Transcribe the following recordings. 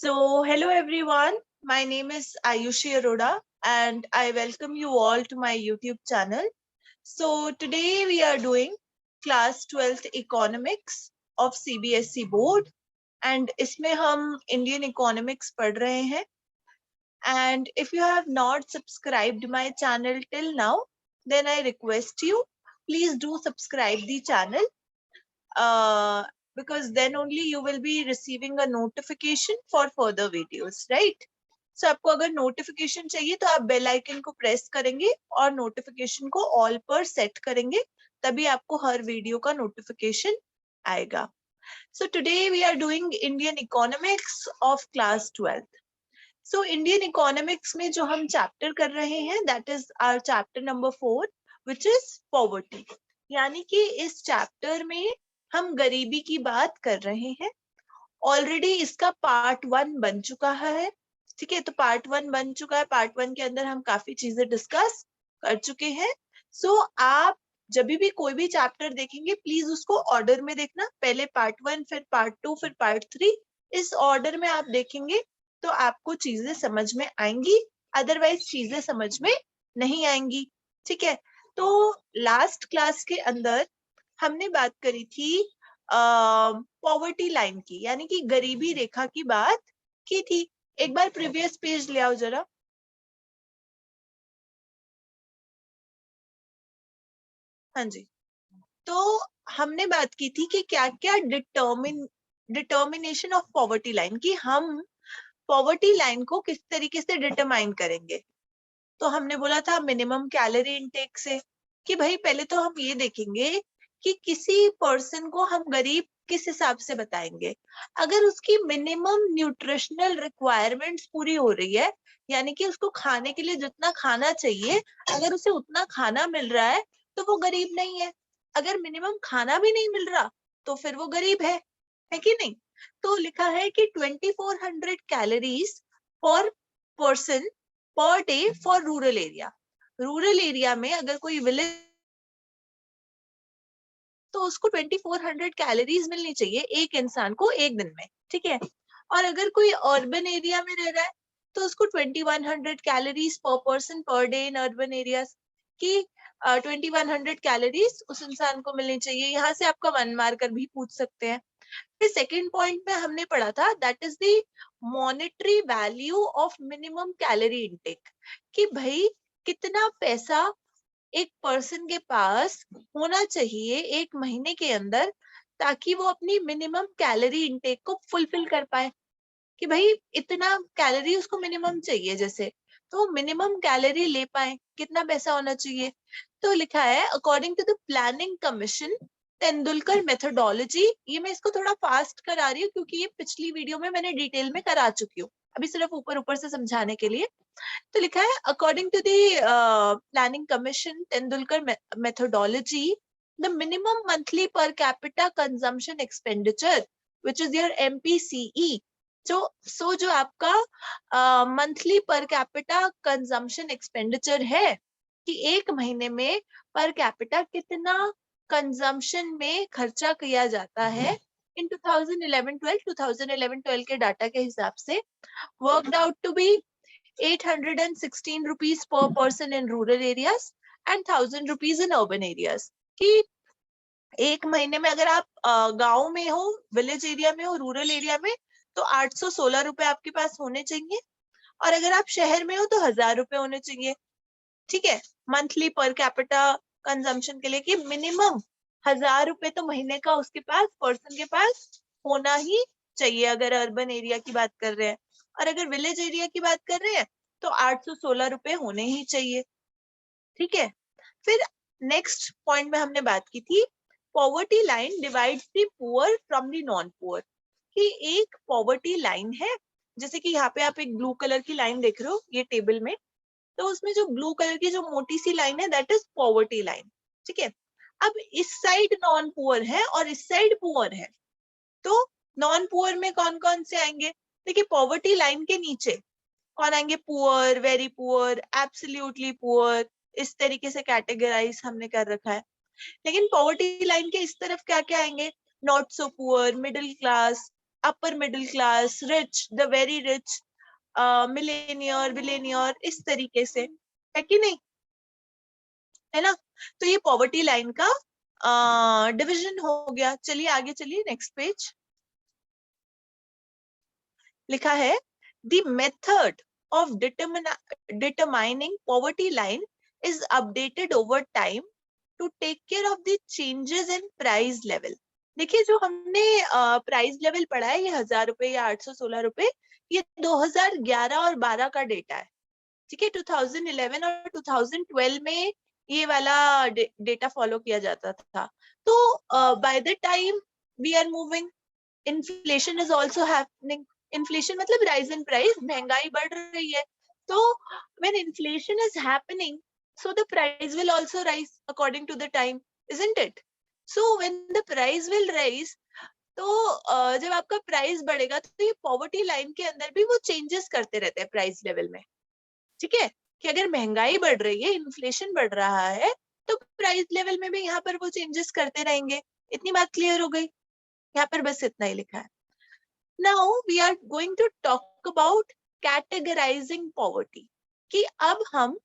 Hello everyone. My name is Ayushi Arora and I welcome you all to my YouTube channel. So, today we are doing class 12th economics of CBSE board and इसमें हम Indian economics पढ़ रहे हैं. And if you have not subscribed my channel till now, then I request you, please do subscribe the channel. Because then only you will be receiving a notification for further videos, right? So आपको अगर notification चाहिए तो आप bell icon को press करेंगे और notification को all पर सेट करेंगे, तभी आपको हर वीडियो का notification आएगा. So today we are doing Indian economics of class 12th. So Indian economics में जो हम chapter कर रहे हैं, that is our chapter number 4, which is poverty. यानी कि इस chapter में हम गरीबी की बात कर रहे हैं. ऑलरेडी इसका पार्ट 1 बन चुका है, ठीक है. तो पार्ट 1 बन चुका है. पार्ट 1 के अंदर हम काफी चीजें डिस्कस कर चुके हैं. सो आप जब भी कोई भी चैप्टर देखेंगे प्लीज उसको ऑर्डर में देखना. पहले पार्ट 1, फिर पार्ट 2, फिर पार्ट 3. इस ऑर्डर में आप देखेंगे तो आपको चीजें समझ में आएंगी, अदरवाइज चीजें समझ में नहीं आएंगी, ठीक है. तो लास्ट क्लास के अंदर हमने बात करी थी पॉवर्टी लाइन की, यानी कि गरीबी रेखा की बात की थी. एक बार प्रीवियस पेज ले आओ जरा. हाँ जी. तो हमने बात की थी कि क्या क्या डिटर्मिनेशन ऑफ पॉवर्टी लाइन, की हम पॉवर्टी लाइन को किस तरीके से डिटरमाइन करेंगे. तो हमने बोला था मिनिमम कैलोरी इनटेक से, कि भाई पहले तो हम ये देखेंगे कि किसी पर्सन को हम गरीब किस हिसाब से बताएंगे. अगर उसकी मिनिमम न्यूट्रिशनल रिक्वायरमेंट्स पूरी हो रही है, यानी कि उसको खाने के लिए जितना खाना चाहिए अगर उसे उतना खाना मिल रहा है तो वो गरीब नहीं है. अगर मिनिमम खाना भी नहीं मिल रहा तो फिर वो गरीब है कि नहीं. तो लिखा है कि 2400 कैलोरीज पर person per day for rural area. Rural area में अगर कोई विलेज तो उसको 2400 कैलोरीज मिलनी चाहिए एक इंसान को एक दिन में, ठीक है. और अगर कोई अर्बन एरिया में रह रहा है तो उसको 2100 कैलोरीज पर person per day in urban areas की 2100 कैलोरीज उस इंसान को मिलनी चाहिए. यहाँ से आपका 1 मार्कर भी पूछ सकते हैं. फिर सेकेंड पॉइंट में हमने पढ़ा था that is the monetary value of minimum calorie intake, कि भाई कितना पैसा एक पर्सन के पास होना चाहिए एक महीने के अंदर ताकि वो अपनी मिनिमम कैलोरी इनटेक को फुलफिल कर पाए. कि भाई इतना कैलोरी उसको मिनिमम चाहिए, जैसे तो मिनिमम कैलोरी ले पाए कितना पैसा होना चाहिए. तो लिखा है according to the planning commission Tendulkar methodology. ये मैं इसको थोड़ा फास्ट करा रही हूँ क्योंकि ये पिछली वीडियो में मैंने डिटेल में करा चुकी हूँ, अभी सिर्फ ऊपर ऊपर से समझाने के लिए. तो लिखा है according to the planning commission Tendulkar methodology the minimum monthly per capita consumption expenditure which is your MPCE. जो आपका monthly per capita consumption expenditure है कि एक महीने में पर कैपिटा कितना कंजम्पशन में खर्चा किया जाता है इन 2011-12 के डाटा के हिसाब से worked out to be 816 rupees per person in rural areas and 1000 rupees in urban areas. कि एक महीने में अगर आप गांव में हो, विलेज एरिया में हो, रूरल एरिया में तो 816 रुपए आपके पास होने चाहिए, और अगर आप शहर में हो तो 1000 रुपए होने चाहिए, ठीक है, मंथली पर कैपिटा कंजम्पशन के लिए. कि मिनिमम 1000 रुपए तो महीने का उसके पास पर्सन के पास होना ही चाहिए अगर अर्बन एरिया की बात कर रहे हैं, और अगर विलेज एरिया की बात कर रहे हैं तो 816 रुपए होने ही चाहिए, ठीक है. फिर नेक्स्ट पॉइंट में हमने बात की थी poverty line divides the poor from the non poor. कि एक पॉवर्टी लाइन है, जैसे कि यहाँ पे आप एक ब्लू कलर की लाइन देख रहे हो ये टेबल में, तो उसमें जो ब्लू कलर की जो मोटी सी लाइन है दैट इज पॉवर्टी लाइन, ठीक है. अब इस साइड नॉन पुअर है और इस साइड पुअर है, तो नॉन पुअर में कौन कौन से आएंगे. देखिए पॉवर्टी लाइन के नीचे कौन आएंगे, poor, very poor, absolutely poor, इस तरीके से कैटेगराइज हमने कर रखा है. लेकिन पॉवर्टी लाइन के इस तरफ क्या क्या आएंगे, not so poor, middle class, upper middle class, rich, the very rich, Millionaire, billionaire, इस तरीके से, है कि नहीं, है ना। तो ये पॉवर्टी लाइन का डिवीजन हो गया। चलिए आगे चलिए, नेक्स्ट पेज। लिखा है the method of determining poverty line is updated over time to take care of the changes in price level. देखिए जो हमने प्राइस लेवल पढ़ा है, ये 1000 रुपए या 816 रुपए, ये 2011 और 12 का डेटा है, ठीक है। 2011 और 2012 में ये वाला डेटा फॉलो किया जाता था। तो by the time we are moving, inflation is also happening. Inflation मतलब राइज इन प्राइस, महंगाई बढ़ रही है। तो when inflation is happening, so the price will also rise according to the time, isn't it? So when the price will rise, तो जब आपका price बढ़ेगा तो ये पॉवर्टी लाइन के अंदर भी वो चेंजेस करते रहते हैं प्राइस लेवल में, ठीक है। कि अगर महंगाई बढ़ रही है, इन्फ्लेशन बढ़ रहा है, तो प्राइस लेवल में भी यहाँ पर वो चेंजेस करते रहेंगे। इतनी बात क्लियर हो गई? यहाँ पर बस इतना ही लिखा है। Now we are going to talk about categorising poverty, कि अब हम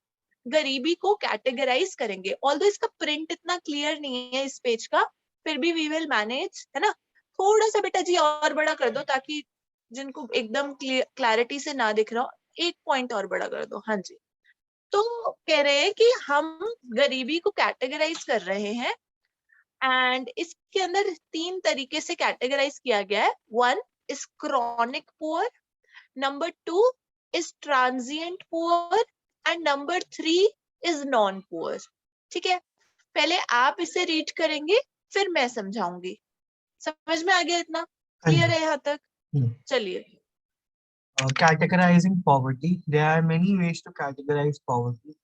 गरीबी को कैटेगराइज करेंगे। ऑल्दो इसका प्रिंट इतना क्लियर नहीं है इस पेज का, फिर भी वी विल मैनेज, है ना। थोड़ा सा बेटा जी और बड़ा कर दो, ताकि जिनको एकदम क्लैरिटी से ना दिख रहा हो, एक पॉइंट और बड़ा कर दो। हाँ जी। तो कह रहे हैं कि हम गरीबी को कैटेगराइज कर रहे हैं, एंड इसके अंदर 3 तरीके से कैटेगराइज किया गया है। 1 is chronic poor, number 2 is transient poor, and number 3 is non poor, ठीक है। पहले आप इसे रीड करेंगे, फिर मैं समझाऊंगी। समझ में आ गया? इतना क्लियर है यहाँ तक? चलिए। Categorizing poverty. There are many ways to categorize poverty.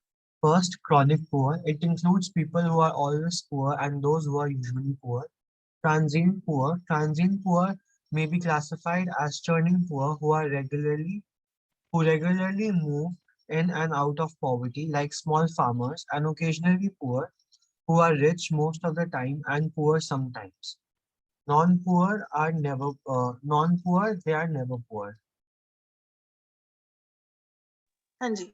First, chronic poor. It includes people who are always poor and those who are usually poor. Transient poor. Transient poor may be classified as churning poor who regularly move in and out of poverty, like small farmers, and occasionally poor, who are rich most of the time and poor sometimes. Non-poor, they are never poor. हाँ जी,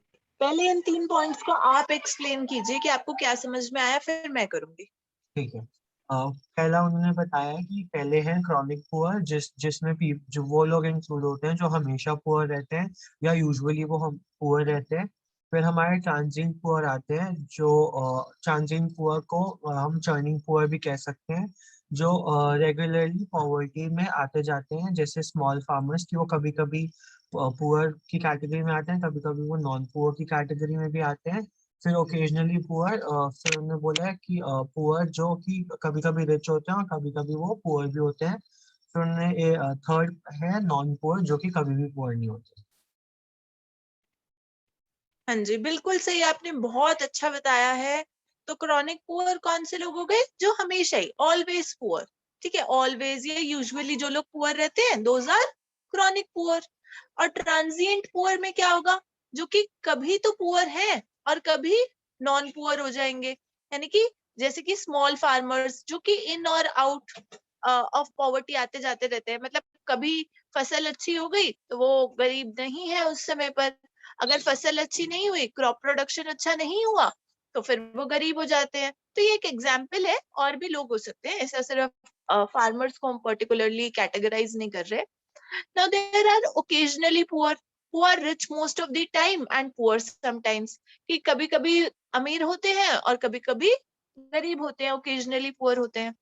पहले इन 3 points को आप explain कीजिए कि आपको क्या समझ में आया, फिर मैं करूंगी। ठीक है। पहला उन्होंने बताया कि पहले है क्रॉनिक पुअर, जिसमें जो वो लोग इंक्लूड होते हैं जो हमेशा पुअर रहते हैं या यूजुअली वो हम पुअर रहते हैं। फिर हमारे ट्रांजिएंट पुअर आते हैं, जो ट्रांजिएंट पुअर को हम चर्निंग पुअर भी कह सकते हैं, जो रेगुलरली पॉवर्टी में आते जाते हैं, जैसे स्मॉल फार्मर्स की वो कभी कभी पुअर की कैटेगरी में आते हैं, कभी कभी वो नॉन पुअर की कैटेगरी में भी आते हैं। फिर ओकेजनली पुअर, फिर उन्होंने बोला है कि पुअर जो कि कभी कभी रिच होते हैं और कभी कभी वो पुअर भी होते हैं। फिर उन्होंने थर्ड है नॉन पुअर, जो कि कभी भी पुअर नहीं होते। हाँ जी, बिल्कुल सही, आपने बहुत अच्छा बताया है। तो क्रॉनिक पुअर कौन से लोग हो गए? जो हमेशा ही, ऑलवेज पुअर, ठीक है। ऑलवेज या यूजुअली जो लोग पुअर रहते हैं, दोज आर क्रॉनिक पुअर। और ट्रांजिएंट पुअर में क्या होगा? जो कि कभी तो पुअर है और कभी नॉन पुअर हो जाएंगे। यानी कि जैसे कि स्मॉल फार्मर्स, जो कि इन और आउट ऑफ पॉवर्टी आते जाते रहते हैं। मतलब कभी फसल अच्छी हो गई तो वो गरीब नहीं है उस समय पर, अगर फसल अच्छी नहीं हुई, क्रॉप प्रोडक्शन अच्छा नहीं हुआ, तो फिर वो गरीब हो जाते हैं। तो ये एक एग्जाम्पल है, और भी लोग हो सकते हैं, ऐसा सिर्फ फार्मर्स को हम पर्टिकुलरली कैटेगराइज नहीं कर रहे। Now there are occasionally poor, who are rich most of the time and poor sometimes, कि कभी कभी अमीर होते हैं और कभी कभी गरीब होते हैं, ओकेजनली पुअर होते हैं।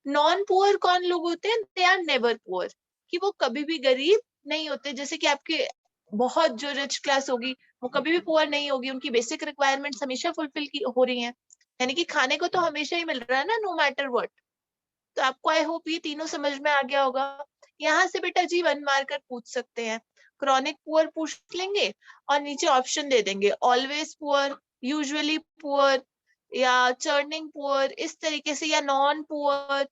नॉन पुअर कौन लोग होते हैं? दे आर नेवर पुअर, कि वो कभी भी गरीब नहीं होते। जैसे कि आपके बहुत जो रिच क्लास होगी, वो कभी भी पुअर नहीं होगी, उनकी बेसिक रिक्वायरमेंट्स हमेशा फुलफिल हो रही हैं, यानी कि खाने को तो हमेशा ही मिल रहा है ना, नो मैटर व्हाट। तो आपको आई होप ये तीनों समझ में आ गया होगा। यहाँ से बेटा जी 1 मार्कर पूछ सकते हैं, क्रॉनिक पुअर पूछ लेंगे और नीचे ऑप्शन दे देंगे, ऑलवेज पुअर, यूजुअली पुअर, या चर्निंग पुअर, इस तरीके से, या नॉन पुअर,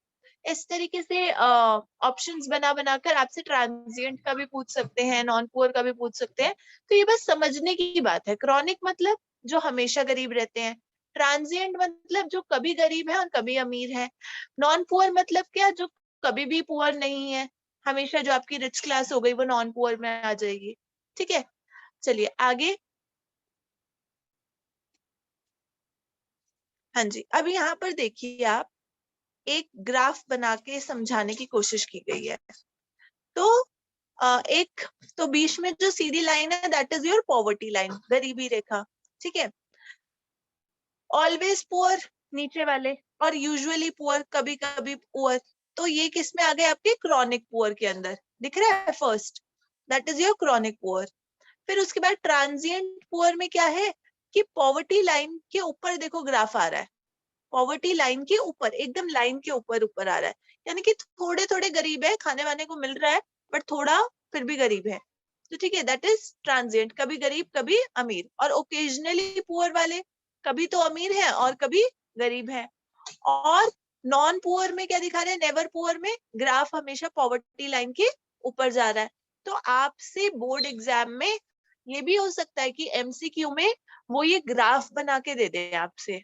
इस तरीके से ऑप्शंस बना बनाकर आपसे ट्रांजिएंट का भी पूछ सकते हैं, नॉन पुअर का भी पूछ सकते हैं। तो ये बस समझने की बात है। क्रॉनिक मतलब जो हमेशा गरीब रहते हैं, ट्रांजिएंट मतलब जो कभी गरीब है और कभी अमीर है, नॉन पुअर मतलब क्या? जो कभी भी पुअर नहीं है, हमेशा जो आपकी रिच क्लास हो गई वो नॉन पुअर में आ जाएगी। ठीक है, चलिए आगे। हाँ जी, अब यहाँ पर देखिए आप, एक ग्राफ बना के समझाने की कोशिश की गई है। तो एक तो बीच में जो सीधी लाइन है that is your poverty line, गरीबी रेखा। ठीक है, ऑलवेज पुअर नीचे वाले, और यूजुअली पुअर, कभी कभी पुअर। तो ये किस में आ गए आपके क्रॉनिक पुअर के अंदर, दिख रहा है first, that is your chronic poor. फिर उसके बाद ट्रांजिएंट पुअर में क्या है कि पॉवर्टी लाइन के ऊपर देखो ग्राफ आ रहा है, पॉवर्टी लाइन के ऊपर, एकदम लाइन के ऊपर ऊपर आ रहा है, यानी कि थोड़े थोड़े गरीब है, खाने वाने को मिल रहा है बट थोड़ा फिर भी गरीब है। तो ठीक है, दैट इज ट्रांजिएंट, कभी गरीब कभी अमीर। और ओकेजनली पुअर वाले, कभी तो अमीर है और कभी गरीब है। और नॉन पुअर में क्या दिखा रहे हैं, नेवर पुअर में ग्राफ हमेशा पॉवर्टी लाइन के ऊपर जा रहा है। तो आपसे बोर्ड एग्जाम में ये भी हो सकता है कि एमसीक्यू में वो ये ग्राफ बना के दे दे, आपसे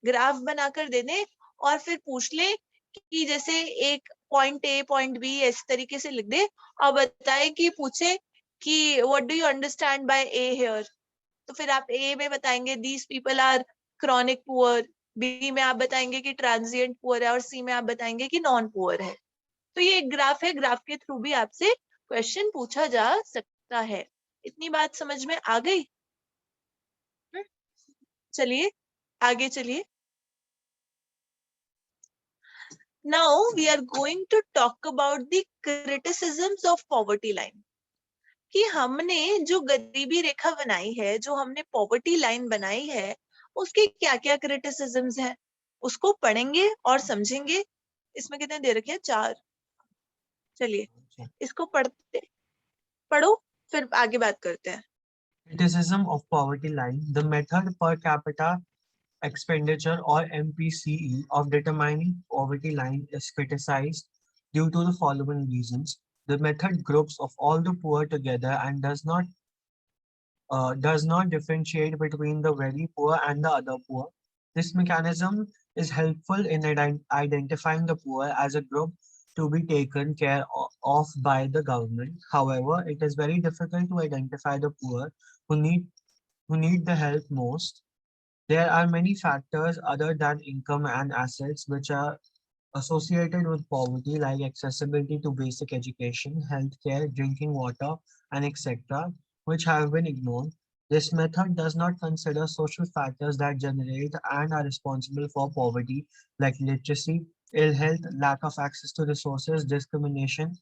ग्राफ बनाकर दे दे और फिर पूछ ले कि जैसे एक पॉइंट ए पॉइंट बी इस तरीके से लिख दे और बताए कि पूछे कि what do you understand by A here. तो फिर आप ए में बताएंगे these people are chronic poor, B में आप बताएंगे कि ट्रांजिएंट पुअर है, और सी में आप बताएंगे कि नॉन पुअर है। तो ये एक ग्राफ है, ग्राफ के थ्रू भी आपसे क्वेश्चन पूछा जा सकता है। इतनी बात समझ में आ गई? चलिए आगे चलिए। Now we are going to talk about the criticisms of poverty line. कि हमने जो गरीबी रेखा बनाई है, जो हमने पॉवर्टी लाइन बनाई है, उसके क्या क्या क्रिटिसिजम्स हैं, उसको पढ़ेंगे और समझेंगे। इसमें कितने दे रखे हैं, 4। चलिए इसको पढ़ो, फिर आगे बात करते हैं। Criticism of poverty line. The method per capita expenditure or MPCE of determining poverty line is criticized due to the following reasons. The method groups of all the poor together and does not differentiate between the very poor and the other poor. This mechanism is helpful in identifying the poor as a group to be taken care of by the government. However, it is very difficult to identify the poor who need the help most. There are many factors other than income and assets which are associated with poverty, like accessibility to basic education, healthcare, drinking water, and etc., which have been ignored. This method does not consider social factors that generate and are responsible for poverty, like literacy, ill health, lack of access to resources, discrimination,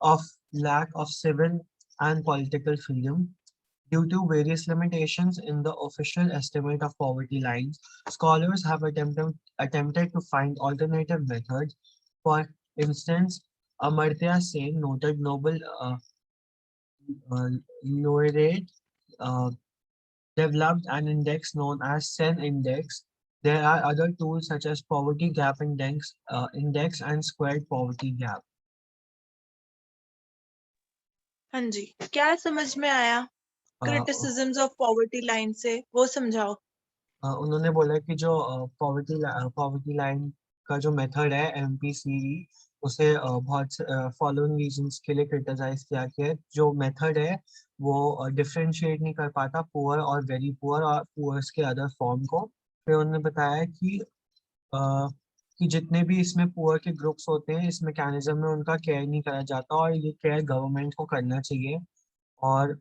of lack of civil and political freedom. Due to various limitations in the official estimate of poverty lines, scholars have attempted to find alternative methods. For instance, Amartya Sen, noted Nobel laureate, uh, developed an index known as Sen Index. There are other tools such as Poverty Gap Index and Squared Poverty Gap. हाँ जी, क्या समझ में आया Uh, criticisms of poverty line से, वो समझाओ। उन्होंने बोला कि जो पॉवर्टी लाइन का जो मेथड है एमपीसीई, उसे बहुत फॉलोइंग रीजंस के लिए क्रिटिसाइज किया कि जो मेथड है वो डिफरेंशिएट नहीं कर पाता पुअर और वेरी पुअर और पुअर्स के अदर फॉर्म को। फिर उन्होंने बताया कि जितने भी इसमें पुअर के ग्रुप्स होते हैं इस मैकेनिज्म में उनका केयर नहीं करा जाता और ये केयर गवर्नमेंट को करना चाहिए। और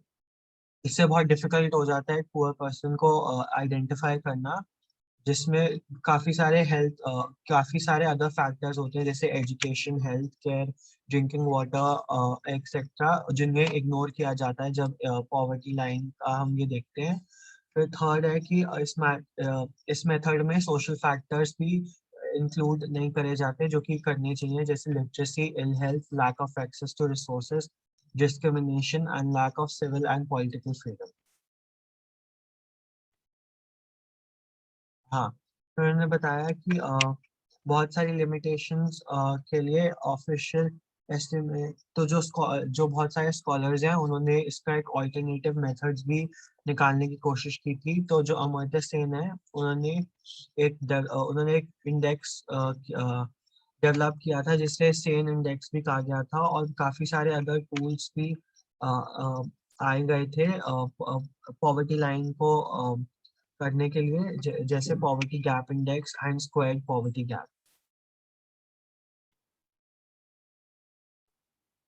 इससे बहुत डिफिकल्ट हो जाता है पुअर पर्सन को आइडेंटिफाई करना, जिसमें काफी सारे अदर फैक्टर्स होते हैं जैसे education, health care, drinking water etcetera, जिन्हें इग्नोर किया जाता है जब पॉवर्टी लाइन का हम ये देखते हैं। फिर थर्ड है कि इस मेथड में सोशल फैक्टर्स भी इंक्लूड नहीं करे जाते जो कि करने चाहिए, जैसे literacy, ill health, lack of access to resources, discrimination and lack of civil and political freedom. हाँ, तो उन्होंने बताया कि बहुत सारी लिमिटेशंस के लिए ऑफिशियल एस्टिमेट, तो जो बहुत सारे स्कॉलर्स हैं उन्होंने इसका एक ऑल्टरनेटिव मेथड्स भी निकालने की कोशिश की थी। तो जो अमर्त्य सेन है उन्होंने एक इंडेक्स डेवलप किया था, जिससे सेन इंडेक्स भी कहा गया था, और काफी सारे अदर टूल्स भी आए गए थे पॉवर्टी लाइन को करने के लिए, जैसे poverty gap index and squared poverty gap.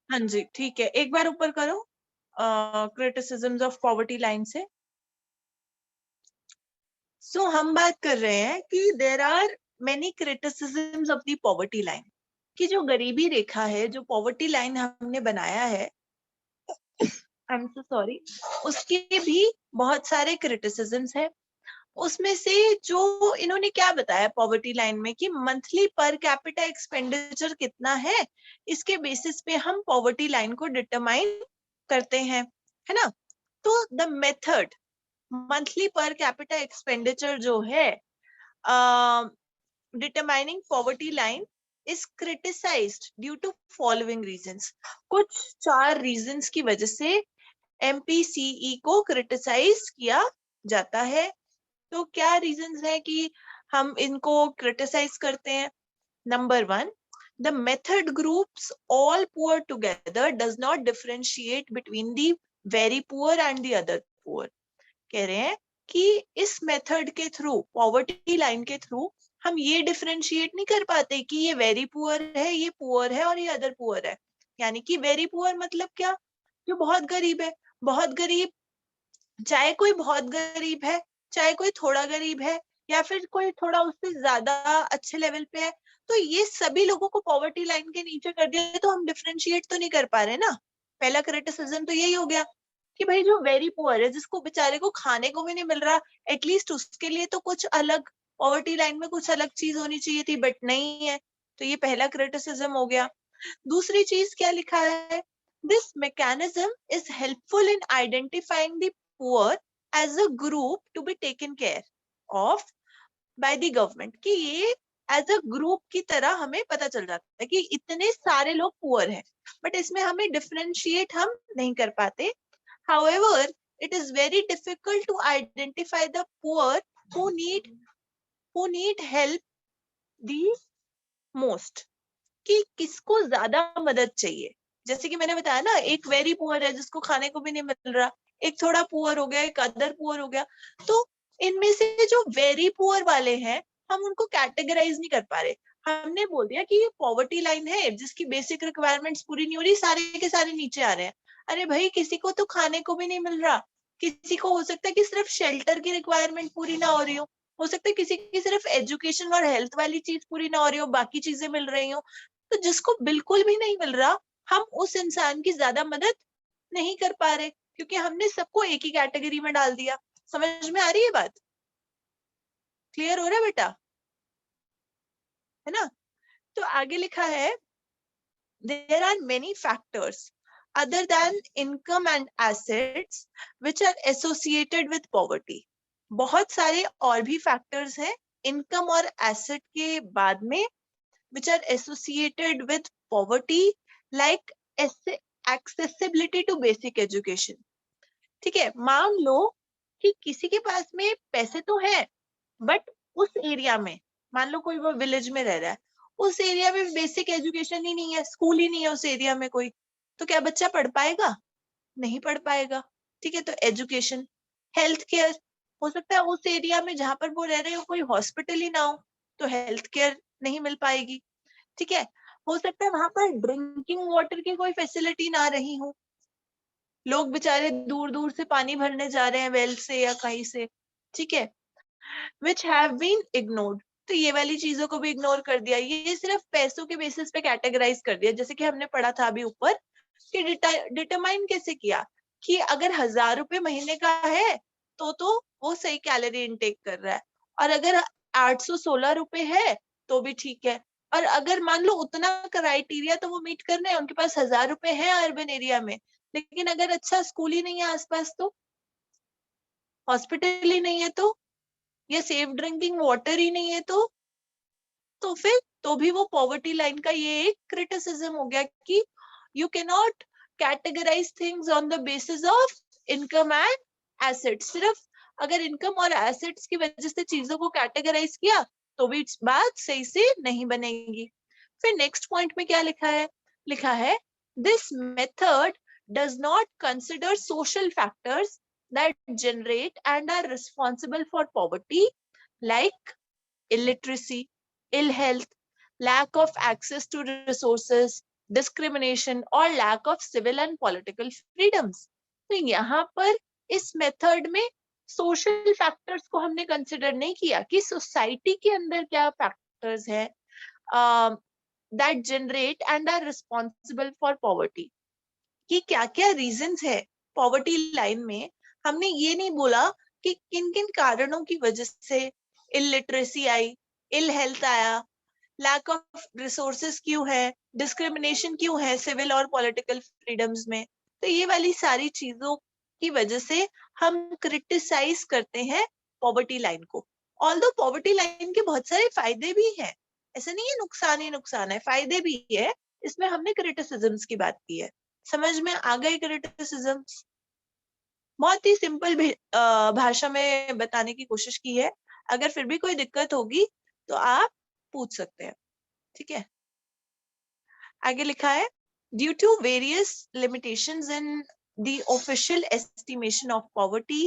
हाँ जी ठीक है, एक बार ऊपर करो क्रिटिसिज्म्स ऑफ पॉवर्टी लाइन से। सो हम बात कर रहे हैं कि there are many criticisms of the poverty line, कि जो गरीबी रेखा है, जो पॉवर्टी लाइन हमने बनाया है, आई एम सो सॉरी, उसके भी बहुत सारे क्रिटिसिज्म्स है। उसमें से जो इन्होंने क्या बताया पॉवर्टी लाइन में, कि मंथली पर कैपिटा एक्सपेंडिचर कितना है, इसके बेसिस पे हम पॉवर्टी लाइन को डिटरमाइन करते हैं, है ना। तो the method monthly per capita expenditure जो है determining poverty line is criticised due to following reasons. कुछ 4 रीजंस की वजह से एमपीसीई को क्रिटिसाइज किया जाता है। तो क्या रीजंस है कि हम इनको क्रिटिसाइज करते हैं? Number 1, the method groups all poor together does not differentiate between the very poor and the other poor। कह रहे हैं कि इस मेथड के थ्रू, पॉवर्टी लाइन के थ्रू, हम ये डिफरेंशिएट नहीं कर पाते कि ये वेरी पुअर है, ये पुअर है और ये अदर पुअर है। यानी कि वेरी पुअर मतलब क्या? जो बहुत गरीब है। बहुत गरीब, चाहे कोई बहुत गरीब है, चाहे कोई थोड़ा गरीब है, या फिर कोई थोड़ा उससे ज्यादा अच्छे लेवल पे है, तो ये सभी लोगों को पॉवर्टी लाइन के नीचे कर दिया, तो हम डिफरेंशिएट तो नहीं कर पा रहे ना। पहला क्रिटिसिज्म तो यही हो गया कि भाई जो वेरी पुअर है, जिसको बेचारे को खाने को भी नहीं मिल रहा, एटलीस्ट उसके लिए तो कुछ अलग, पॉवर्टी लाइन में कुछ अलग चीज होनी चाहिए थी, बट नहीं है। तो ये पहला क्रिटिसिज्म हो गया। दूसरी चीज क्या लिखा है? This mechanism is helpful in identifying the poor as a group to be taken care of by the government, कि ये एज अ ग्रुप की तरह हमें पता चल जाता है कि इतने सारे लोग पुअर हैं, बट इसमें हमें डिफरेंशिएट हम नहीं कर पाते। However, it is very difficult to identify the poor who need help the most, कि किसको ज्यादा मदद चाहिए। जैसे कि मैंने बताया ना, एक वेरी पुअर है जिसको खाने को भी नहीं मिल रहा, एक थोड़ा पुअर हो गया, एक अदर पुअर हो गया। तो इनमें से जो वेरी पुअर वाले हैं, हम उनको कैटेगराइज नहीं कर पा रहे। हमने बोल दिया कि ये पॉवर्टी लाइन है, जिसकी बेसिक रिक्वायरमेंट्स पूरी नहीं हो रही, सारे के सारे नीचे आ रहे हैं। अरे भाई, किसी को तो खाने को भी नहीं मिल रहा, किसी को हो सकता है कि सिर्फ शेल्टर की रिक्वायरमेंट पूरी ना हो रही हो सकता है किसी की सिर्फ एजुकेशन और हेल्थ वाली चीज पूरी ना हो रही हो, बाकी चीजें मिल रही हो। तो जिसको बिल्कुल भी नहीं मिल रहा, हम उस इंसान की ज्यादा मदद नहीं कर पा रहे, क्योंकि हमने सबको एक ही कैटेगरी में डाल दिया। समझ में आ रही है बात? क्लियर हो रहा है बेटा? है ना। तो आगे लिखा है, there are many factors other than income and assets which are associated with poverty। बहुत सारे और भी फैक्टर्स हैं इनकम और एसेट के बाद में, which are associated with poverty, like accessibility to basic education। ठीक है, मान लो कि किसी के पास में पैसे तो है, बट उस एरिया में, मान लो कोई वो विलेज में रह रहा है, उस एरिया में बेसिक एजुकेशन ही नहीं है, स्कूल ही नहीं है उस एरिया में कोई, तो क्या बच्चा पढ़ पाएगा? नहीं पढ़ पाएगा। ठीक है, तो एजुकेशन, हेल्थ केयर, हो सकता है उस एरिया में जहां पर वो रह रहे हो कोई हॉस्पिटल ही ना हो, तो हेल्थ केयर नहीं मिल पाएगी। ठीक है, हो सकता है वहां पर ड्रिंकिंग वाटर की कोई फैसिलिटी ना रही हो, लोग बेचारे दूर दूर से पानी भरने जा रहे हैं वेल से या कहीं से। ठीक है, विच हैव बीन इग्नोर्ड, तो ये वाली चीजों को भी इग्नोर कर दिया। ये सिर्फ पैसों के बेसिस पे कैटेगराइज कर दिया, जैसे कि हमने पढ़ा था अभी ऊपर कि डिटरमाइन कैसे किया कि अगर 1000 रुपए महीने का है तो वो सही कैलोरी इनटेक कर रहा है, और अगर 816 रुपए है तो भी ठीक है। और अगर मान लो उतना क्राइटेरिया तो वो मीट करने हैं, उनके पास 1000 रुपए है अर्बन एरिया में, लेकिन अगर अच्छा स्कूल ही नहीं है आसपास, तो हॉस्पिटल ही नहीं है, तो या सेफ ड्रिंकिंग वाटर ही नहीं है, तो फिर तो भी वो पॉवर्टी लाइन का ये एक क्रिटिसिज्म हो गया कि you can not categorise things on the basis of income and assets. सिर्फ अगर इनकम और एसेट्स की वजह से चीजों को कैटेगराइज किया तो भी बात सही से नहीं बनेगी। फिर नेक्स्ट पॉइंट में क्या लिखा है this method does not consider social factors that generate and are responsible for poverty like illiteracy, ill health, lack of access to resources, discrimination or lack of civil and political freedoms. तो यहाँ पर इस method में social factors को हमने consider नहीं किया कि सोसाइटी के अंदर क्या फैक्टर्स है that generate and are responsible for poverty, कि क्या क्या रीजंस है पॉवर्टी लाइन में. हमने ये नहीं बोला कि किन किन कारणों की वजह से इलिटरेसी आई, इल हेल्थ आया, लैक ऑफ रिसोर्सेस क्यों है, डिस्क्रिमिनेशन क्यों है सिविल और पॉलिटिकल फ्रीडम्स में. तो ये वाली सारी चीजों की वजह से हम क्रिटिसाइज करते हैं पॉवर्टी लाइन को. ऑल्दो पॉवर्टी लाइन के बहुत सारे फायदे भी हैं, ऐसा नहीं है नुकसान ही नुकसान है, फायदे भी है. इसमें हमने क्रिटिसिज्म्स की बात की है. समझ में आ गए क्रिटिसिज्म्स? बहुत ही सिंपल भाषा में बताने की कोशिश की है. अगर फिर भी कोई दिक्कत होगी तो आप पूछ सकते हैं. ठीक है, आगे लिखा है due to various limitations in the official estimation of poverty,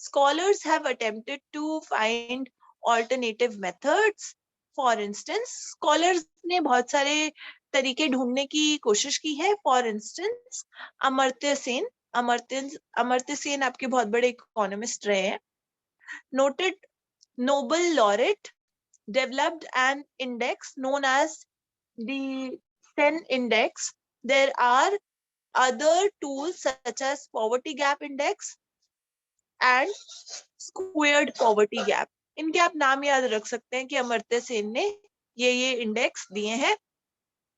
scholars have attempted to find alternative methods. For instance, scholars ने बहुत सारे तरीके ढूंढने की कोशिश की है. For instance, अमर्त्य सेन आपके बहुत बड़े इकोनॉमिस्ट रहे हैं. Noted Nobel laureate developed an index known as the Sen Index. There are other tools such as poverty gap index and squared poverty gap. इनके आप नाम याद रख सकते हैं कि अमर्त्य सेन ने ये इंडेक्स दिए हैं.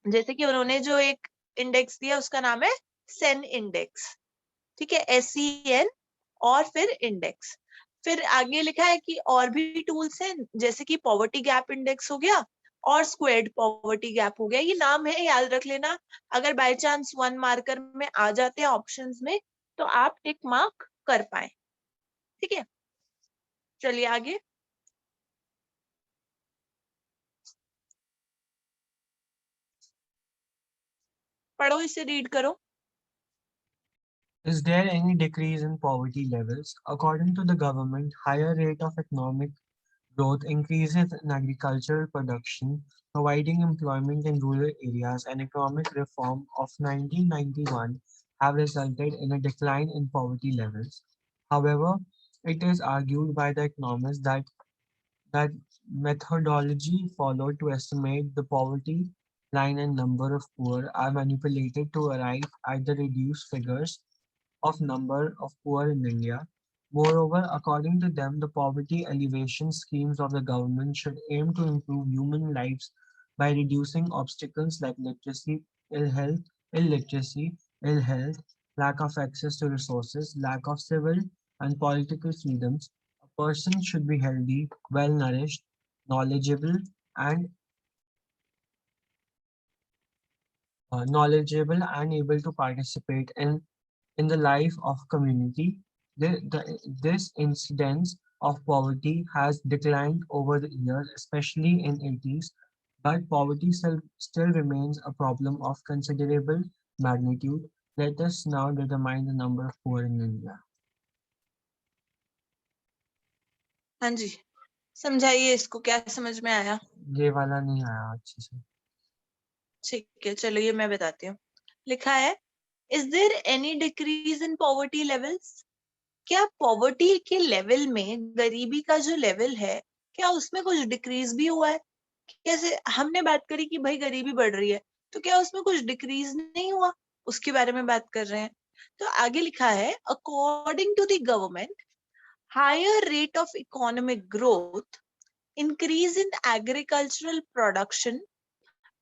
जैसे कि उन्होंने जो एक इंडेक्स दिया उसका नाम है सेन इंडेक्स. ठीक है, SEN और फिर इंडेक्स. फिर आगे लिखा है कि और भी टूल्स हैं जैसे कि पॉवर्टी गैप इंडेक्स हो गया और स्क्वेयर्ड पॉवर्टी गैप हो गया. ये नाम है, याद रख लेना. अगर बाय चांस 1 मार्कर में आ जाते हैं ऑप्शंस में तो आप टिक मार्क कर पाए. ठीक है, चलिए आगे. पढ़ो, इसे रीड करो. Is there any decrease in poverty levels? According to the government, higher rate of economic growth, increases in agricultural production, providing employment in rural areas, and economic reform of 1991 have resulted in a decline in poverty levels. However, it is argued by the economists that methodology followed to estimate the poverty line and number of poor are manipulated to arrive at the reduced figures of number of poor in India. Moreover, according to them, the poverty alleviation schemes of the government should aim to improve human lives by reducing obstacles like illiteracy, ill health, lack of access to resources, lack of civil and political freedoms. A person should be healthy, well nourished, knowledgeable, and able to participate in the life of community. This incidence of poverty has declined over the years, especially in 80s, but poverty still remains a problem of considerable magnitude. Let us now determine the number of poor in India. हाँ जी, समझाइए इसको, क्या समझ में आया? ये वाला नहीं आया अच्छे से. ठीक है, चलो ये मैं बताती हूँ. लिखा है is there any decrease in poverty levels? क्या पॉवर्टी के लेवल में, गरीबी का जो लेवल है, क्या उसमें कुछ डिक्रीज भी हुआ है? कैसे हमने बात करी कि भाई गरीबी बढ़ रही है, तो क्या उसमें कुछ डिक्रीज नहीं हुआ? उसके बारे में बात कर रहे हैं. तो आगे लिखा है according to the government, higher rate of economic growth, increase in agricultural production,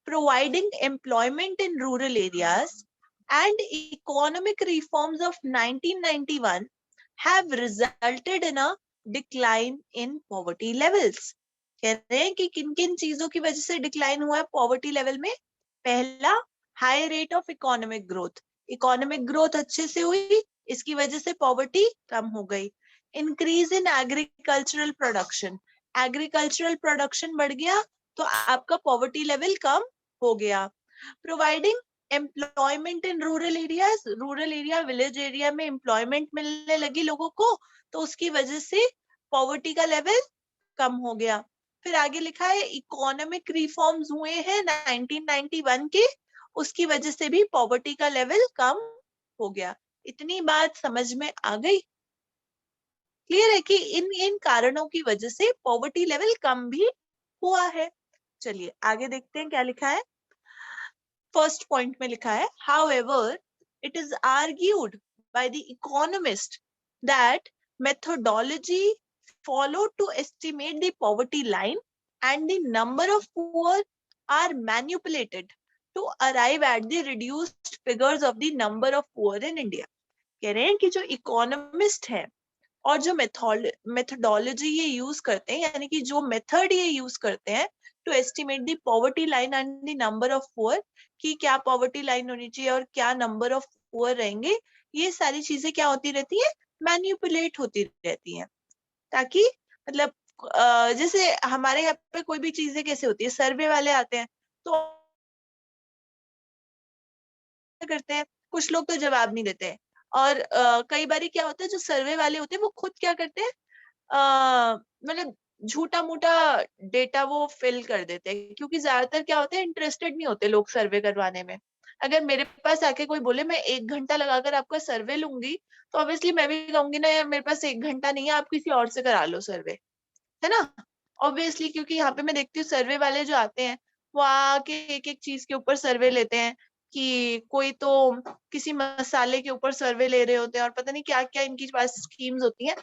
providing employment in rural areas, and economic reforms of 1991 have resulted in a decline in poverty levels. कह रहे हैं कि किन किन चीजों की वजह से डिक्लाइन हुआ है पॉवर्टी लेवल में. पहला, high rate of economic growth. Economic growth अच्छे से हुई, इसकी वजह से पॉवर्टी कम हो गई. Increase in agricultural production, agricultural production बढ़ गया तो आपका पॉवर्टी लेवल कम हो गया। Providing employment in rural areas, rural area village area में एम्प्लॉयमेंट मिलने लगी लोगों को, तो उसकी वजह से पॉवर्टी का लेवल कम हो गया। फिर आगे लिखा है इकोनॉमिक रिफॉर्म्स हुए हैं 1991 के, उसकी वजह से भी पॉवर्टी का लेवल कम हो गया। इतनी बात समझ में आ गई? क्लियर है कि इन इन कारणों की वजह से पॉवर्टी लेवल कम भी हुआ है। चलिए आगे देखते हैं क्या लिखा है। फर्स्ट पॉइंट में लिखा है, however, it is argued by the economist that methodology followed to estimate the poverty line and the number of poor are manipulated to arrive at the reduced figures of the number of poor in India. कह रहे हैं कि जो economist है और जो methodology ये use करते हैं, यानी कि जो मेथड ये यूज करते हैं to estimate the poverty line and the number of poor, कि क्या पॉवर्टी लाइन होनी चाहिए और क्या नंबर ऑफ पुअर रहेंगे, ये सारी चीजें क्या होती रहती है, मैन्युपुलेट होती रहती हैं, ताकि मतलब जैसे हमारे यहाँ पे कोई भी चीजें कैसे होती है, सर्वे वाले आते हैं तो करते हैं, कुछ लोग तो जवाब नहीं देते हैं, और कई बार क्या होता है जो सर्वे वाले होते हैं वो खुद क्या करते हैं, मतलब झूठा मूठा डेटा वो फिल कर देते हैं, क्योंकि ज्यादातर क्या होता है, इंटरेस्टेड नहीं होते लोग सर्वे करवाने में। अगर मेरे पास आके कोई बोले मैं 1 घंटा लगाकर आपका सर्वे लूंगी, तो ऑब्वियसली मैं भी कहूंगी ना यार मेरे पास 1 घंटा नहीं है, आप किसी और से करा लो सर्वे, है ना। ऑब्वियसली क्योंकि यहाँ पे मैं देखती हूँ सर्वे वाले जो आते हैं वो आके एक एक चीज के ऊपर सर्वे लेते हैं, कि कोई तो किसी मसाले के ऊपर सर्वे ले रहे होते हैं और पता नहीं क्या क्या इनकी पास स्कीम्स होती हैं।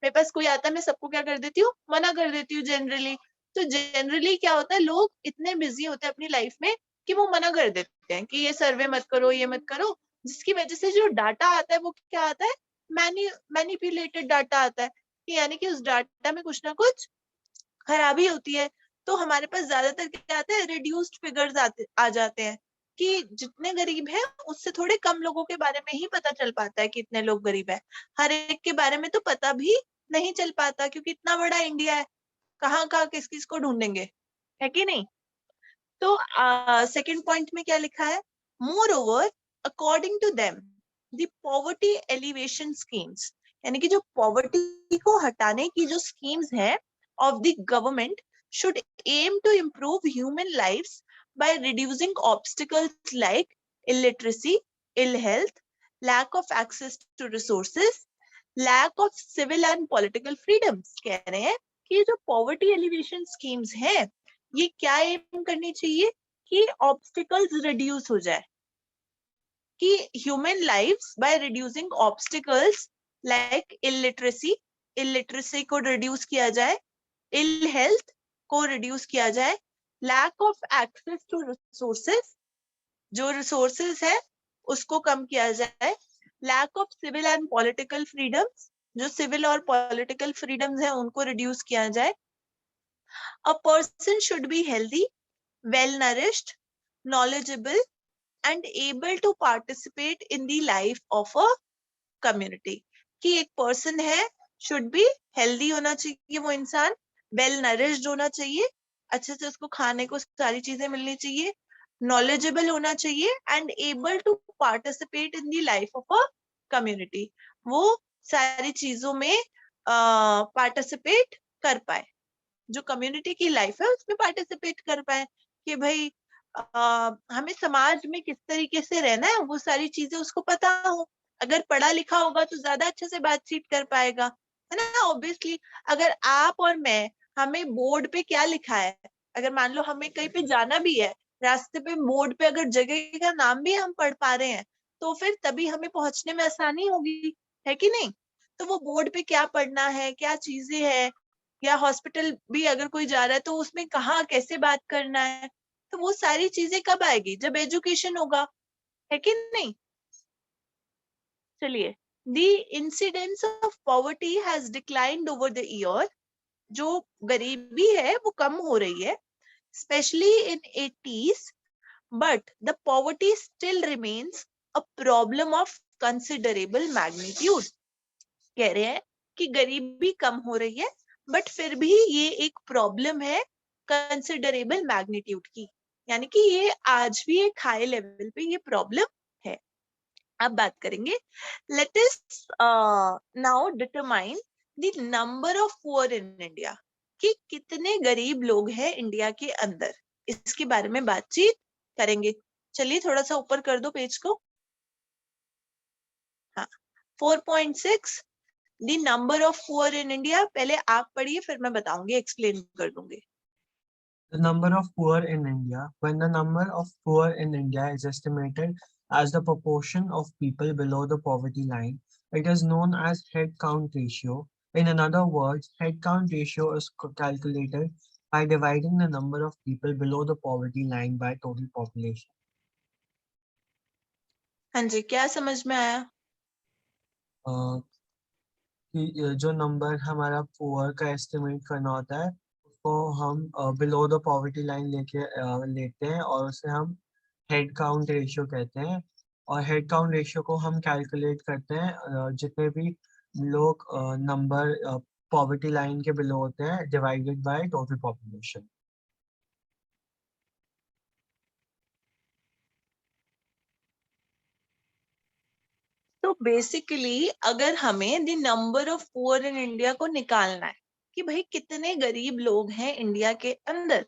मेरे पास कोई आता है मैं सबको क्या कर देती हूँ, मना कर देती हूँ जनरली। तो जनरली क्या होता है, लोग इतने बिजी होते हैं अपनी लाइफ में कि वो मना कर देते हैं कि ये सर्वे मत करो, ये मत करो, जिसकी वजह से जो डाटा आता है वो क्या आता है, मैनिपुलेटेड डाटा आता है, कि यानी कि उस डाटा में कुछ ना कुछ खराबी होती है। तो हमारे पास ज्यादातर क्या आता है, रिड्यूस्ड फिगर्स आ जाते हैं, कि जितने गरीब हैं उससे थोड़े कम लोगों के बारे में ही पता चल पाता है कि इतने लोग गरीब है, हर एक के बारे में तो पता भी नहीं चल पाता, क्योंकि इतना बड़ा इंडिया है, कहाँ कहाँ किस किस को ढूंढेंगे, है कि नहीं। तो सेकंड पॉइंट में क्या लिखा है, moreover according to them the poverty alleviation schemes, यानी कि जो पॉवर्टी को हटाने की जो स्कीम्स है of the government should aim to improve human lives by reducing obstacles like illiteracy, ill health, lack of access to resources, lack of civil and political freedoms। कह रहे हैं कि जो poverty elevation schemes हैं ये क्या M करनी चाहिए, कि ऑब्स्टिकल्स रिड्यूस हो जाए, कि human lives by reducing obstacles like illiteracy को रिड्यूस किया जाए, इल हेल्थ को रिड्यूस किया जाए, lack of access to resources, जो रिसोर्सेज है उसको कम किया जाए, lack of civil and political freedoms, जो सिविल और पॉलिटिकल फ्रीडम्स है उनको रिड्यूस किया जाए। A person should be healthy, well nourished, knowledgeable and able to participate in the life of a community। कि एक पर्सन है, शुड बी हेल्दी होना चाहिए वो इंसान, वेल नरिश्ड होना चाहिए, अच्छे से उसको खाने को सारी चीजें मिलनी चाहिए, नॉलेजेबल होना चाहिए and able to participate in the life of a community, वो सारी चीजों में पार्टिसिपेट कर पाए, जो कम्युनिटी की लाइफ है उसमें पार्टिसिपेट कर पाए, कि भाई हमें समाज में किस तरीके से रहना है वो सारी चीजें उसको पता हो। अगर पढ़ा लिखा होगा तो ज्यादा अच्छे से बातचीत कर पाएगा, है ना। ऑब्वियसली अगर आप और मैं, हमें बोर्ड पे क्या लिखा है, अगर मान लो हमें कहीं पे जाना भी है, रास्ते पे बोर्ड पे अगर जगह का नाम भी हम पढ़ पा रहे हैं तो फिर तभी हमें पहुंचने में आसानी होगी, है कि नहीं। तो वो बोर्ड पे क्या पढ़ना है, क्या चीजें है, या हॉस्पिटल भी अगर कोई जा रहा है तो उसमें कहाँ कैसे बात करना है, तो वो सारी चीजें कब आएगी, जब एजुकेशन होगा, है कि नहीं। चलिए, the incidence of poverty has declined over the year, जो गरीबी है वो कम हो रही है, especially in 80s, but the poverty still remains a problem of considerable magnitude। कह रहे हैं कि गरीबी कम हो रही है बट फिर भी ये एक प्रॉब्लम है कंसिडरेबल मैग्नीट्यूड की, यानी कि ये आज भी एक हाई लेवल पे ये प्रॉब्लम है। अब बात करेंगे, let us now determine the number of poor in India, कि कितने गरीब लोग हैं इंडिया के अंदर, इसके बारे में बातचीत करेंगे। चलिए थोड़ा सा ऊपर कर दो पेज को। हाँ, 4.6 the number of poor in India. पहले आप पढ़िए, फिर मैं बताऊंगी, एक्सप्लेन कर दूंगी। The number of poor in India. When the number of poor in India is estimated as the proportion of people below the poverty line, it is known as head count ratio. In other words, head count ratio is calculated by dividing the number of people below the poverty line by total population. हाँ जी, क्या समझ में आया? कि जो number हमारा poor का estimate करना होता है उसको हम बिलो द पॉवर्टी लाइन लेते हैं और उसे हम हेड काउंट रेशियो कहते हैं। और हेड काउंट रेशियो को हम कैलकुलेट करते हैं जितने भी लोग नंबर पॉवर्टी लाइन के बिलो होते हैं डिवाइडेड बाय टोटल पॉपुलेशन। तो बेसिकली अगर हमें the number of poor in India को निकालना है कि भाई कितने गरीब लोग हैं इंडिया के अंदर,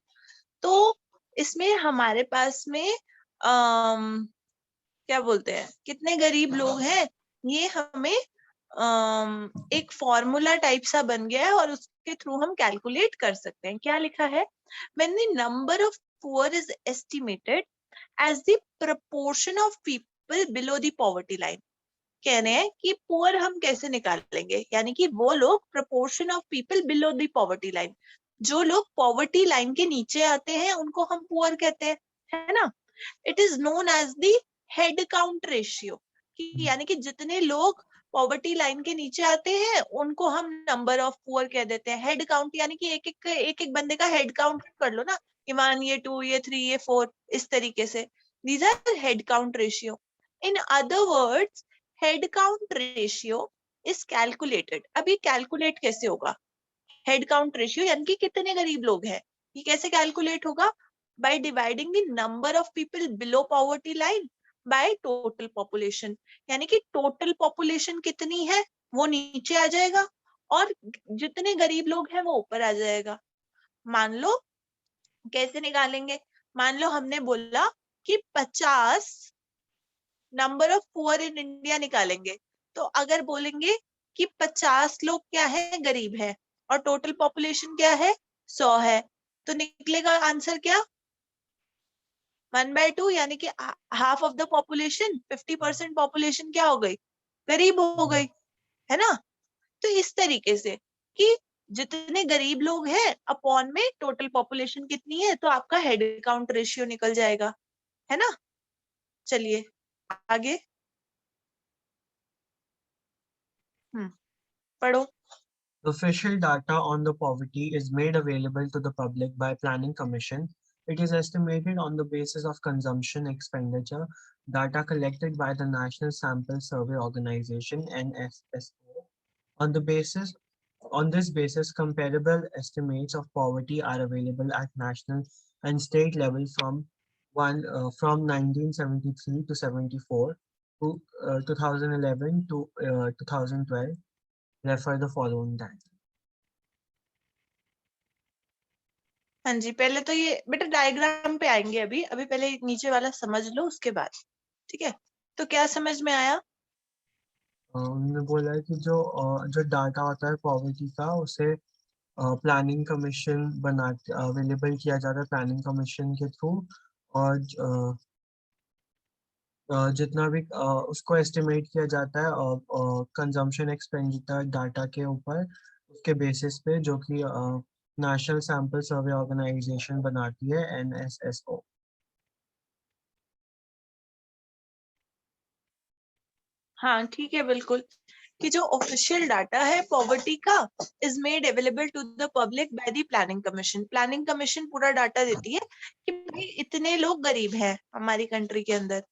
तो इसमें हमारे पास में क्या बोलते हैं, कितने गरीब लोग हैं, ये हमें एक फॉर्मूला टाइप सा बन गया है और उसके थ्रू हम कैलकुलेट कर सकते हैं। क्या लिखा है? When the number of poor is estimated as the proportion of people below the poverty line. कह रहे हैं कि पुअर हम कैसे निकालेंगे, यानी कि वो लोग proportion of people below the poverty line, जो लोग पॉवर्टी लाइन के नीचे आते हैं उनको हम पुअर कहते हैं, है ना। It is known as the head count ratio, कि यानी कि जितने लोग पॉवर्टी लाइन के नीचे आते हैं उनको हम नंबर ऑफ पुअर कह देते हैं। हेड काउंट यानी कि एक बंदे का हेड काउंट कर लो ना, ये 1 ये 2 ये 3 ये 4, इस तरीके से। These are head count ratio. In other words, head count ratio is calculated. अब ये कैलकुलेट कैसे होगा? हेड काउंट रेशियो यानी कि कितने गरीब लोग हैं, ये कैसे कैलकुलेट होगा? By dividing the number of people below poverty line by total population. यानी कि टोटल पॉपुलेशन कितनी है वो नीचे आ जाएगा और जितने गरीब लोग हैं वो ऊपर आ जाएगा। मान लो, कैसे निकालेंगे? मान लो हमने बोला कि 50 number of poor in India निकालेंगे, तो अगर बोलेंगे कि 50 लोग क्या है, गरीब है, और टोटल पॉपुलेशन क्या है, 100 है, तो निकलेगा आंसर क्या? 1/2, यानी कि half of the population, 50% population क्या हो गई, गरीब हो गई, है ना। तो इस तरीके से कि जितने गरीब लोग हैं अपॉन में टोटल पॉपुलेशन कितनी है, तो आपका हेड काउंट रेशियो निकल जाएगा, है ना। चलिए आगे। पढ़ो। Official data on the poverty is made available to the public by Planning Commission. It is estimated on the basis of consumption expenditure data collected by the National Sample Survey Organization (NSSO). On this basis, comparable estimates of poverty are available at national and state level from 1973 to 74 to 2011 to 2012. Refer the following data. हाँ जी, पहले तो ये बेटा diagram पे आएंगे, अभी अभी पहले नीचे वाला समझ लो उसके बाद, ठीक है। तो क्या समझ में आया? उन्होंने बोला है कि जो डाटा होता है पॉवर्टी का उसे प्लानिंग कमीशन बनाते अवेलेबल किया जाता है प्लानिंग कमीशन के थ्रू। और जितना भी उसको एस्टिमेट किया जाता है कंजम्पशन एक्सपेंडिचर डाटा के ऊपर, उसके बेसिस पे, जो कि नेशनल सैंपल सर्वे ऑर्गेनाइजेशन बनाती है NSSO। हाँ ठीक है, बिल्कुल, कि जो ऑफिशियल डाटा है पॉवर्टी का is made available to the public by the planning commission. Planning commission पूरा डाटा देती है कि भाई इतने लोग गरीब हैं हमारी कंट्री के अंदर।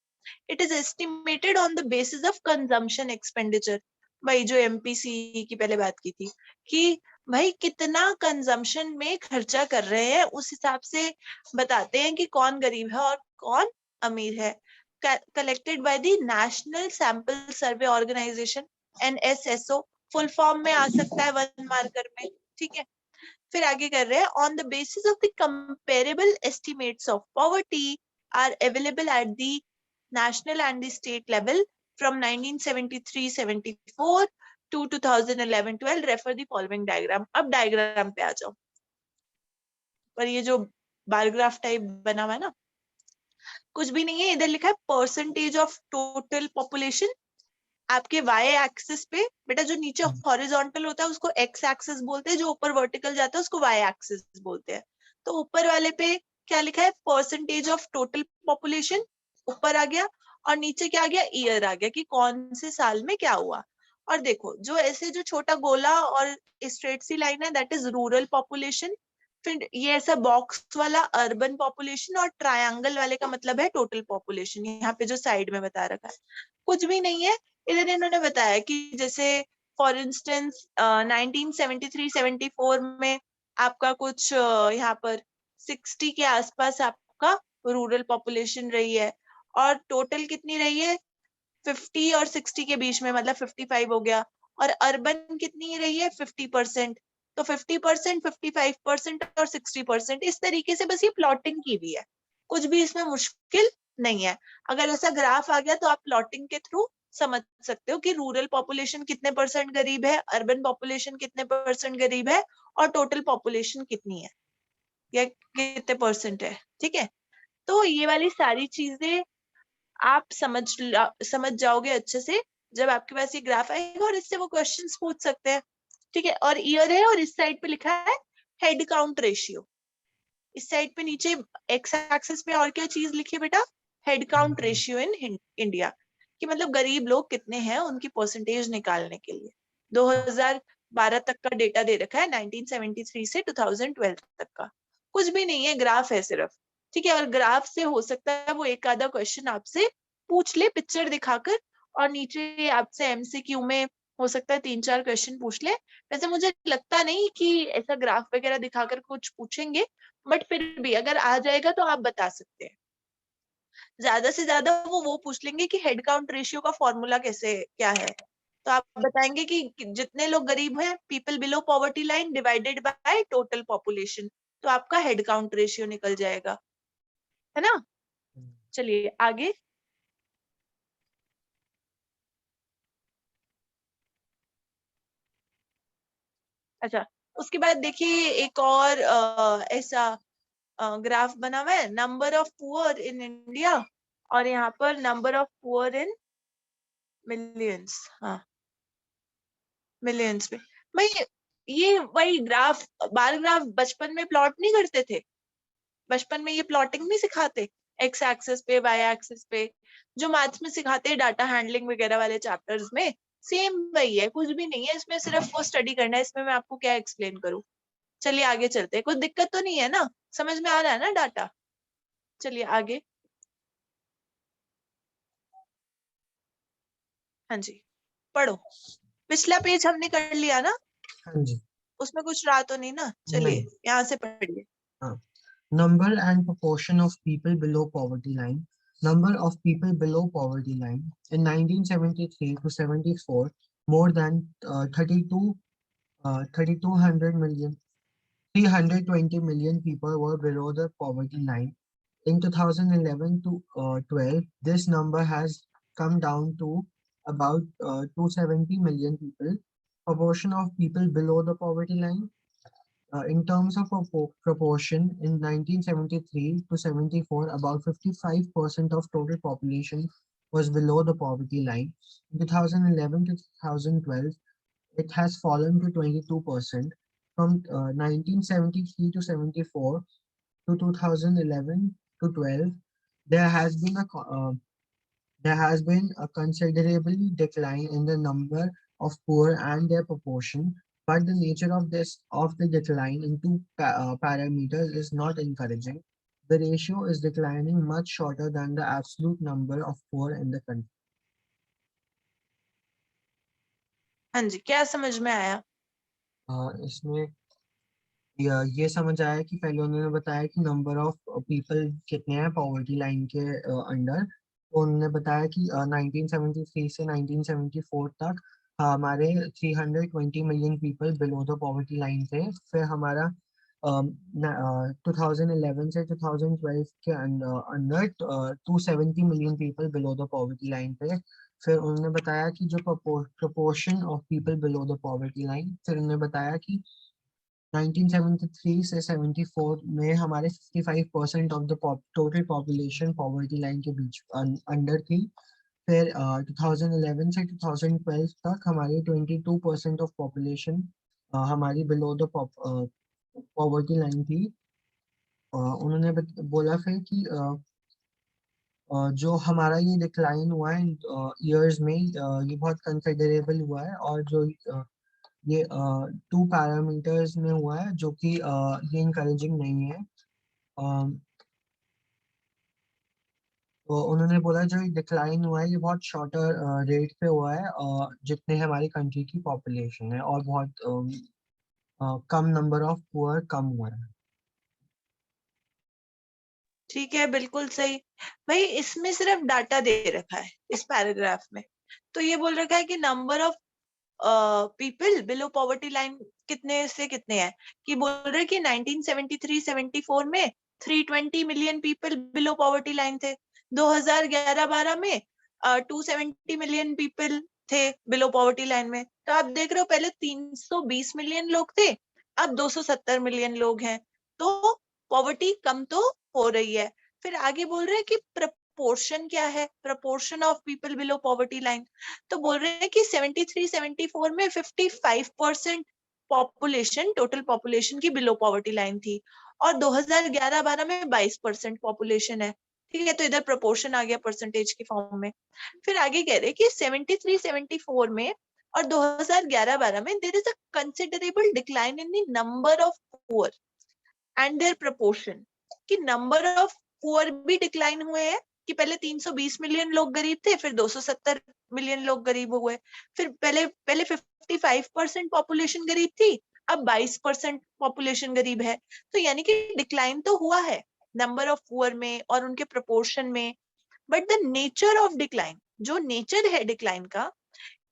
It is estimated on the basis of consumption expenditure. भाई जो MPC की पहले बात की थी कि भाई कितना कंजम्पशन में खर्चा कर रहे हैं उस हिसाब से बताते हैं कि कौन गरीब है और कौन अमीर है। Collected by the national sample survey organisation, NSSO, full form में आ सकता है 1 मार्कर में, ठीक है। फिर आगे कर रहे हैं, on the basis of the comparable estimates of poverty are available at the national and the state level from 1973-74 to 2011-12, refer the following diagram। अब डायग्राम पे आ जाओ। पर ये जो बार ग्राफ टाइप बना हुआ है ना, कुछ भी नहीं है, इधर लिखा है परसेंटेज ऑफ टोटल पॉपुलेशन। आपके वाई एक्सिस पे बेटा जो नीचे हॉरिजॉन्टल होता है उसको एक्स एक्सिस बोलते हैं, जो ऊपर वर्टिकल जाता है उसको वाई एक्सिस बोलते हैं। तो ऊपर वाले पे क्या लिखा है, परसेंटेज ऑफ टोटल पॉपुलेशन ऊपर आ गया, और नीचे क्या आ गया, ईयर आ गया कि कौन से साल में क्या हुआ। और देखो जो ऐसे जो छोटा गोला और स्ट्रेट सी लाइन है दैट इज रूरल पॉपुलेशन, फिर ये ऐसा बॉक्स वाला अर्बन पॉपुलेशन, और ट्रायंगल वाले का मतलब है टोटल पॉपुलेशन, यहाँ पे जो साइड में बता रखा है। कुछ भी नहीं है, इधर इन्होंने बताया कि जैसे फॉर इंस्टेंस 1973-74 में आपका कुछ यहाँ पर 60 के आसपास आपका रूरल पॉपुलेशन रही है, और टोटल कितनी रही है 50 और 60 के बीच में, मतलब 55 हो गया। और अर्बन कितनी रही है 50%, तो 50%, 55% और 60%, इस तरीके से बस ये प्लॉटिंग की हुई है, कुछ भी इसमें मुश्किल नहीं है। अगर ऐसा ग्राफ आ गया तो आप प्लॉटिंग के थ्रू समझ सकते हो कि रूरल पॉपुलेशन कितने परसेंट गरीब है, अर्बन पॉपुलेशन कितने परसेंट गरीब है, और टोटल पॉपुलेशन कितनी है या कितने परसेंट है, ठीक है। तो ये वाली सारी चीजें आप समझ जाओगे अच्छे से जब आपके पास ये ग्राफ आएगा, और इससे वो क्वेश्चंस पूछ सकते हैं, ठीक है। और ईयर है, और इस साइड पे लिखा है हेड काउंट रेशियो, इस साइड पे नीचे एक्स एक्सिस पे और क्या चीज लिखी है बेटा, head count ratio in India, कि मतलब गरीब लोग कितने हैं उनकी परसेंटेज निकालने के लिए। 2012 तक का डेटा दे रखा है, 1973 से 2012 तक का। कुछ भी नहीं है, ग्राफ है सिर्फ, ठीक है। और ग्राफ से हो सकता है वो एक आधा क्वेश्चन आपसे पूछ ले पिक्चर दिखाकर, और नीचे आपसे MCQ में हो सकता है 3-4 क्वेश्चन पूछ ले। वैसे मुझे लगता नहीं कि ऐसा ग्राफ वगैरह दिखाकर कुछ पूछेंगे, बट फिर भी अगर आ जाएगा तो आप बता सकते हैं। ज्यादा से ज्यादा वो पूछ लेंगे कि हेड काउंट रेशियो का फॉर्मूला कैसे क्या है, तो आप बताएंगे कि जितने लोग गरीब हैं, people below poverty line divided by total population, तो आपका हेड काउंट रेशियो निकल जाएगा, है ना। चलिए आगे। अच्छा, उसके बाद देखिए एक और ऐसा ग्राफ बना हुआ है, number of poor in India, और यहाँ पर number of poor in millions, हाँ मिलियंस में। भाई ये वही ग्राफ, बार ग्राफ बचपन में प्लॉट नहीं करते थे, बचपन में ये प्लॉटिंग नहीं सिखाते, एक्स एक्सिस पे वाई एक्सिस पे, जो मैथ्स में सिखाते हैं डाटा हैंडलिंग वगैरह वाले चैप्टर्स में, सेम वही है, कुछ भी नहीं है इसमें, सिर्फ वो स्टडी करना है, इसमें मैं आपको क्या एक्सप्लेन करूँ। चलिए आगे चलते हैं, कुछ दिक्कत तो नहीं है ना, समझ में आ रहा है ना डाटा। चलिए आगे। हाँ जी, पढ़ो, पिछला पेज हमने कर लिया ना, हाँ जी। उसमें कुछ रहा तो नहीं ना, चलिए नहीं। यहाँ से पढ़िए। हाँ. Number and proportion of people below poverty line. Number of people below poverty line in 1973 to 74, more than 3,200 million, 320 million people were below the poverty line. In 2011 to 12, this number has come down to about 270 million people. Proportion of people below the poverty line. In terms of proportion, in 1973 to 74, about 55% of total population was below the poverty line. In 2011 to 2012, it has fallen to 22%. From 1973 to 74 to 2011 to 12, there has been a considerable decline in the number of poor and their proportion, but the nature of the decline in two parameters is not encouraging. The ratio is declining much shorter than the absolute number of poor in the country. हाँ जी, क्या समझ में आया। इसमें ये समझ आया कि पहले उन्होंने बताया कि नंबर ऑफ पीपल कितने हैं पॉवर्टी लाइन के अंडर। तो उन्होंने बताया कि 1973 से 1974 तक हमारे 320 million people below the poverty line थे। फिर हमारा 2011 से 2012 के अंदर 270 million people below the poverty line थे। फिर उन्होंने बताया कि जो proportion of people below the poverty line, फिर उन्होंने बताया कि 1973 से 74 में हमारे 55% of the total population poverty line के बीच अंडर थी। फिर 2011 से 2012 तक हमारी 22% ऑफ पॉपुलेशन हमारी बिलो द पॉवर्टी लाइन थी। उन्होंने बोला फिर कि जो हमारा ये डिक्लाइन हुआ है ईयर्स में, ये बहुत कंसिडरेबल हुआ है। और जो ये 2 पैरामीटर्स में हुआ है जो कि ये इनकरेजिंग नहीं है। तो उन्होंने बोला जो डिक्लाइन हुआ है ये बहुत शॉर्टर रेट पे हुआ है जितने हमारी कंट्री की पॉपुलेशन है, और बहुत कम नंबर ऑफ पुअर कम हुआ है। ठीक है, बिल्कुल सही। भाई इसमें सिर्फ डाटा दे रखा है इस पैराग्राफ में। तो ये बोल रखा है कि number of people below poverty line कितने से कितने हैं, कि बोल रहे कि 1973-74 में 320 million people below poverty line थे। 2011-12 में 270 मिलियन पीपल थे बिलो पॉवर्टी लाइन में। तो आप देख रहे हो पहले 320 मिलियन लोग थे, अब 270 मिलियन लोग हैं। तो पॉवर्टी कम तो हो रही है। फिर आगे बोल रहे हैं कि प्रपोर्शन क्या है, proportion of people below poverty line. तो बोल रहे हैं कि 73-74 में 55% पॉपुलेशन, टोटल पॉपुलेशन की बिलो पॉवर्टी लाइन थी, और 2011-12 में 22% पॉपुलेशन है। ठीक है, तो इधर प्रोपोर्शन आ गया परसेंटेज की फॉर्म में। फिर आगे कह रहे हैं कि 73-74 में और 2011-12 में there is a considerable decline in the number of poor and their proportion, कि नंबर ऑफ पुअर भी डिक्लाइन हुए हैं, कि पहले 320 मिलियन लोग गरीब थे, फिर 270 मिलियन लोग गरीब हुए। फिर पहले पहले 55% पॉपुलेशन गरीब थी, अब 22% पॉपुलेशन गरीब है। तो यानी कि डिक्लाइन तो हुआ है नंबर ऑफ पुअर में और उनके प्रोपोर्शन में, but the nature of decline, जो नेचर है डिक्लाइन का,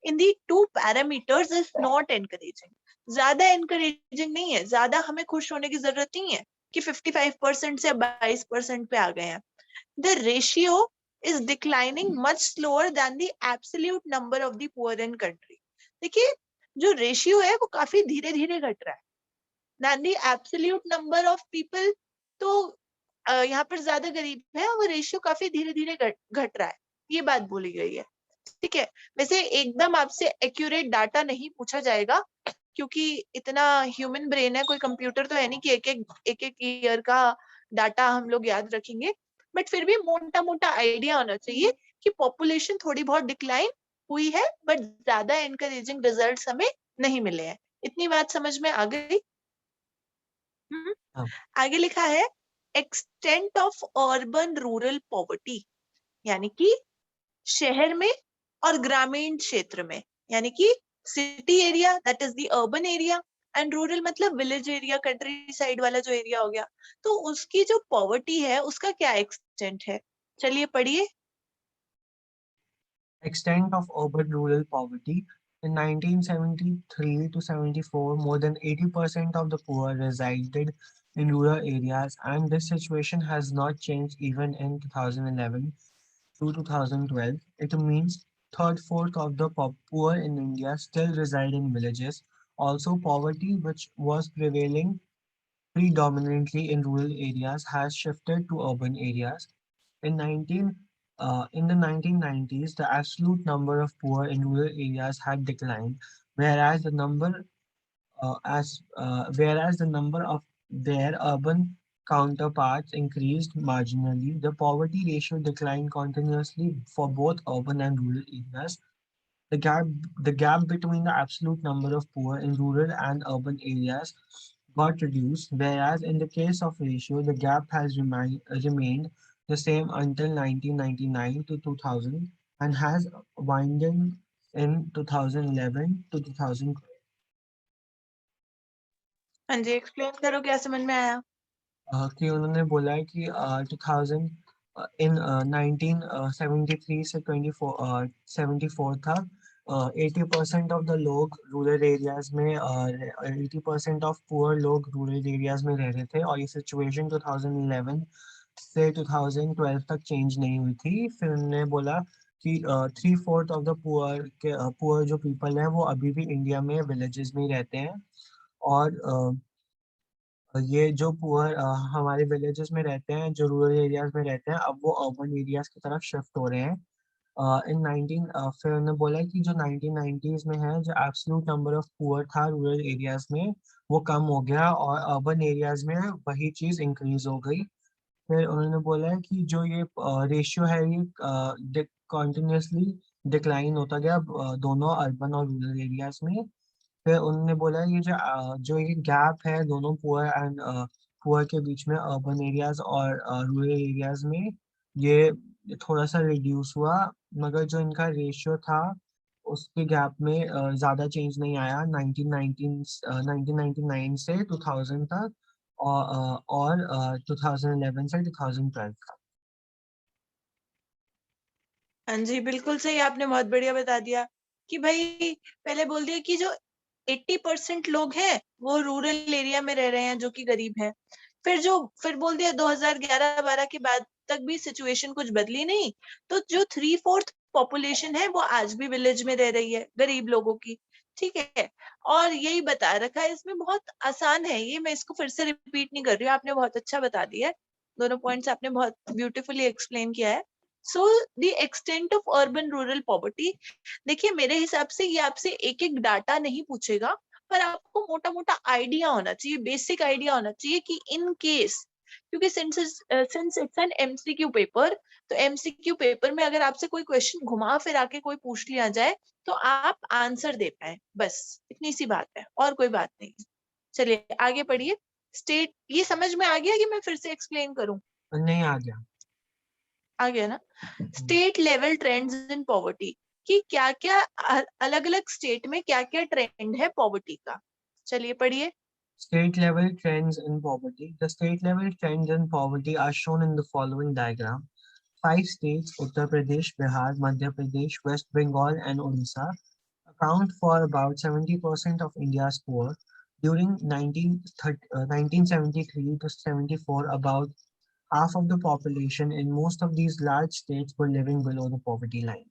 इन दी 2 पैरामीटर्स इज नॉट एनकरेजिंग। ज्यादा एनकरेजिंग नहीं है, ज्यादा हमें खुश होने की जरूरत नहीं है कि 55% से 22% पे आ गए हैं। The ratio is declining much slower than the absolute number of the poor in country. देखिए जो रेशियो है वो काफी धीरे धीरे घट रहा है, than the absolute number of people। तो यहाँ पर ज्यादा गरीब है और रेशियो काफी धीरे धीरे घट रहा है, ये बात बोली गई है। ठीक है, वैसे एकदम आपसे एक्यूरेट डाटा नहीं पूछा जाएगा, क्योंकि इतना ह्यूमन ब्रेन है, कोई कंप्यूटर तो है नहीं कि एक एक ईयर का डाटा हम लोग याद रखेंगे। बट फिर भी मोटा मोटा आइडिया होना चाहिए कि पॉपुलेशन थोड़ी बहुत डिक्लाइन हुई है, बट ज्यादा एनकरेजिंग रिजल्ट्स हमें नहीं मिले हैं। इतनी बात समझ में आ गई? हाँ। आगे लिखा है extent of urban rural poverty, यानी कि शहर में और ग्रामीण क्षेत्र में, यानी कि city area that is the urban area, and rural मतलब विलेज एरिया, कंट्री साइड वाला जो एरिया हो गया। तो उसकी जो पॉवर्टी है उसका क्या एक्सटेंट है, चलिए पढ़िए। Extent of urban-rural poverty. In 1973 to 74, more than 80% of the poor resided in rural areas, and this situation has not changed even in 2011 to 2012. It means third-fourth of the poor in India still reside in villages. Also, poverty, which was prevailing predominantly in rural areas, has shifted to urban areas. In the 1990s, the absolute number of poor in rural areas had declined, whereas the number of their urban counterparts increased marginally. The poverty ratio declined continuously for both urban and rural areas. The gap, the gap between the absolute number of poor in rural and urban areas got reduced, whereas in the case of ratio, the gap has remained the same until 1999 to 2000 and has widened in 2011 to 2012. हाँ जी, explain करो, क्या समझ में आया? कि उन्होंने बोला है कि 2000 इन 1973 से 74 था। 80% ऑफ द लोग रूरल एरियाज में 80% ऑफ पुअर लोग रूरल एरियाज में रह रहे थे, और ये सिचुएशन 2011 से 2012 तक चेंज नहीं हुई थी। फिर उन्होंने बोला कि 3/4 ऑफ द पुअर जो पीपल हैं वो अभी भी इंडिया में विलेजेस में ही रहते हैं। और ये जो पुअर हमारे विलेजेस में रहते हैं, जो रूरल एरियाज में रहते हैं, अब वो अर्बन एरियाज की तरफ शिफ्ट हो रहे हैं। इन 19 फिर उन्होंने बोला कि जो 1990s में है, जो एब्सोल्यूट नंबर ऑफ पुअर था रूरल एरियाज में, वो कम हो गया और अर्बन एरियाज में वही चीज़ इंक्रीज हो गई। फिर उन्होंने बोला है कि जो ये रेशियो है, ये कॉन्टिन्यूसली डिक्लाइन होता गया दोनों अर्बन और रूरल एरियाज में। फिर उन्होंने बोला ये जो ये गैप है दोनों पुअर के बीच में, अर्बन एरियाज और रूरल एरियाज में, ये थोड़ा सा रिड्यूस हुआ, मगर जो इनका रेशियो था उसके गैप में ज़्यादा चेंज नहीं आया 1999 से 2000 तक, और 2011 से 2012 का। हाँ जी, बिल्कुल सही, आपने बहुत बढ़िया बता दिया कि भाई पहले बोल दिया कि जो 80% लोग हैं वो रूरल एरिया में रह रहे हैं जो कि गरीब हैं। फिर बोल दिया 2011-12 के बाद तक भी सिचुएशन कुछ बदली नहीं, तो जो 3/4 पॉपुलेशन है वो आज भी विलेज में रह रही है, गरीब लोगों की। ठीक है, और यही बता रखा है इसमें, बहुत आसान है ये, मैं इसको फिर से रिपीट नहीं कर रही हूँ, आपने बहुत अच्छा बता दिया है। दोनों पॉइंट्स आपने बहुत ब्यूटीफुली एक्सप्लेन किया है। So the extent of urban rural poverty, देखिए मेरे हिसाब से ये आपसे एक एक डाटा नहीं पूछेगा, पर आपको मोटा मोटा आइडिया होना चाहिए, बेसिक आइडिया होना चाहिए कि इन केस, क्योंकि since it's an MCQ paper, तो एमसीक्यू पेपर में अगर आपसे कोई क्वेश्चन घुमा फिरा के कोई पूछ लिया जाए तो आप आंसर दे पाए, बस इतनी सी बात है, और कोई बात नहीं। चलिए आगे पढ़िए। स्टेट, ये समझ में आ गया कि मैं फिर से एक्सप्लेन करूं? नहीं, आ गया। आ गया ना? State level trends in poverty, कि क्या क्या अलग अलग स्टेट में क्या क्या ट्रेंड है पॉवर्टी का। चलिए पढ़िए। State level trends in poverty. The state level trends in poverty are shown in the following diagram. Five states, Uttar Pradesh, Bihar, Madhya Pradesh, West Bengal, and Odisha, account for about 70% of India's poor. During 1973 to 74, about half of the population in most of these large states were living below the poverty line.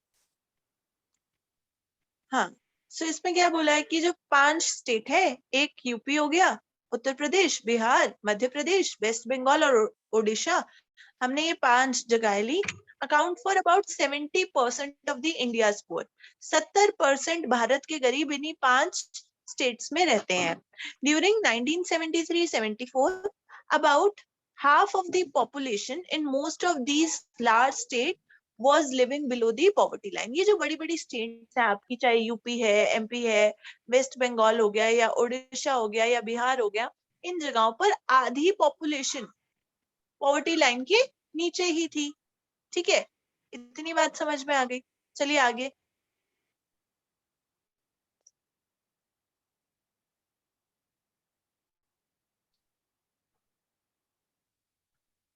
हाँ, सो इसमें क्या बोला है कि जो 5 state है, एक UP हो गया, उत्तर प्रदेश, बिहार, मध्य प्रदेश, वेस्ट बंगाल और ओडिशा, हमने ये 5 जगह ली। Account for about 70% of the India's poor, 70% Bharat के गरीब इन्हीं 5 स्टेट्स में रहते हैं। During 1973-74, about half of the population in most of these large states was living below the poverty line। ये जो बड़ी बड़ी स्टेट्स हैं आपकी, चाहे यूपी है, एमपी है, वेस्ट बंगाल हो गया, या ओडिशा हो गया, या बिहार हो गया, इन जगहों पर आधी पॉपुलेशन पॉवर्टी लाइन के नीचे ही थी। ठीक है, इतनी बात समझ में आ गई। चलिए आगे।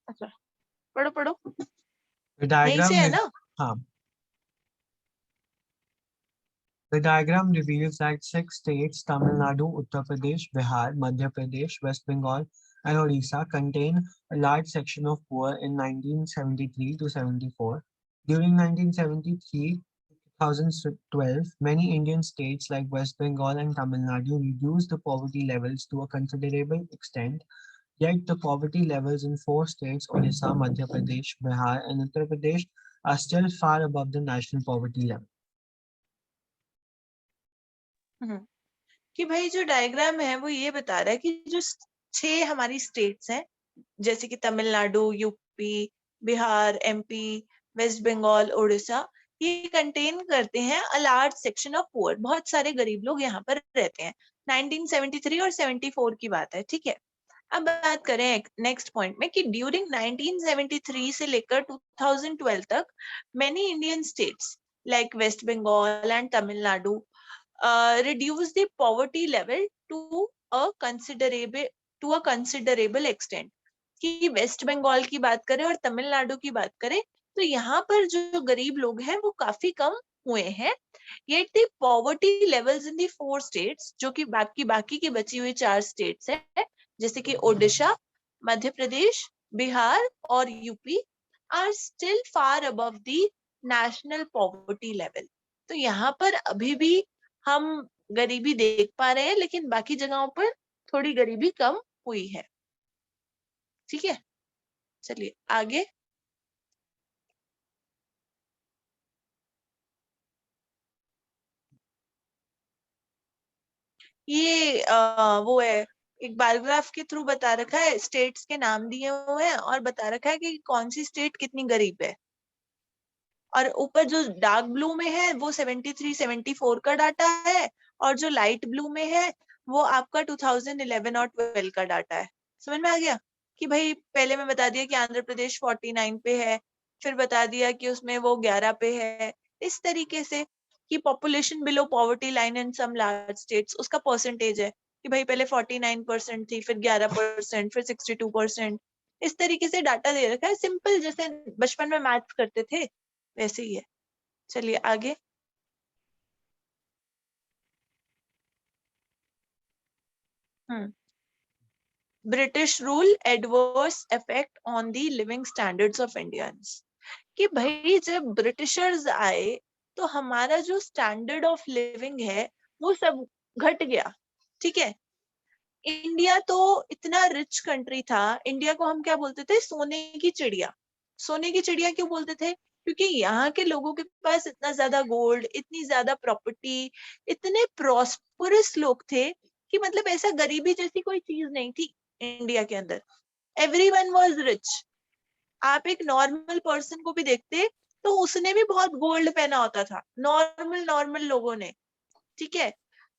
अच्छा, पढ़ो पढ़ो, The यहीं से diagram, है ना? हाँ, the diagram reveals that six states, Tamil Nadu, Uttar Pradesh, Bihar, Madhya Pradesh, West Bengal, and Odisha, contain a large section of poor in 1973 to 74. During 1973 2012, many Indian states like West Bengal and Tamil Nadu reduced the poverty levels to a considerable extent, yet the poverty levels in four states, Odisha, Madhya Pradesh, Bihar, and Uttar Pradesh, are still far above the national poverty level. कि भाई जो diagram है वो ये बता रहा है कि जो 6 हमारी स्टेट्स हैं, जैसे कि Tamil Nadu, UP, Bihar, MP, West Bengal, Orissa, ये कंटेन करते हैं a large section of poor, बहुत सारे गरीब लोग यहाँ पर रहते हैं। 1973 और 74 की बात है। ठीक है, अब बात करें नेक्स्ट पॉइंट में कि ड्यूरिंग 1973 से लेकर 2012 तक many Indian states like West Bengal and Tamil Nadu reduce the poverty level to a considerable extent. कि वेस्ट बंगाल की बात करें और तमिलनाडु की बात करें तो यहाँ पर जो गरीब लोग हैं वो काफी कम हुए हैं। Yet the poverty levels in the 4 states, जो कि बाकी की बची हुई 4 स्टेट्स है जैसे कि ओडिशा, मध्य प्रदेश, बिहार और UP, are still far above the national poverty level. तो यहाँ पर अभी भी हम गरीबी देख पा रहे हैं, लेकिन बाकी जगहों पर थोड़ी गरीबी कम हुई है। ठीक है, चलिए आगे। ये वो है, एक बायोग्राफ के थ्रू बता रखा है, स्टेट्स के नाम दिए हुए हैं और बता रखा है कि कौन सी स्टेट कितनी गरीब है। और ऊपर जो डार्क ब्लू में है वो 73 74 का डाटा है, और जो लाइट ब्लू में है वो आपका 2011 और 12 का डाटा है। समझ में आ गया कि भाई पहले मैं बता दिया कि आंध्र प्रदेश 49 पे है, फिर बता दिया कि उसमें वो 11 पे है। इस तरीके से कि population below poverty line in some large states, उसका परसेंटेज है कि भाई पहले 49% थी, फिर 11%, फिर 62%। इस तरीके से डाटा दे रखा है, सिंपल जैसे बचपन में मैथ्स करते थे वैसे ही है। चलिए आगे। British rule adverse effect on the living standards of Indians. कि भाई जब ब्रिटिशर्स आए तो हमारा जो स्टैंडर्ड ऑफ लिविंग है वो सब घट गया। ठीक है, इंडिया तो इतना रिच कंट्री था, इंडिया को हम क्या बोलते थे, सोने की चिड़िया। सोने की चिड़िया क्यों बोलते थे? क्योंकि यहाँ के लोगों के पास इतना ज्यादा गोल्ड, इतनी ज्यादा प्रॉपर्टी, इतने प्रॉस्परस लोग थे कि मतलब ऐसा गरीबी जैसी कोई चीज नहीं थी इंडिया के अंदर। Everyone was rich. आप एक नॉर्मल पर्सन को भी देखते तो उसने भी बहुत गोल्ड पहना होता था, नॉर्मल नॉर्मल लोगों ने। ठीक है,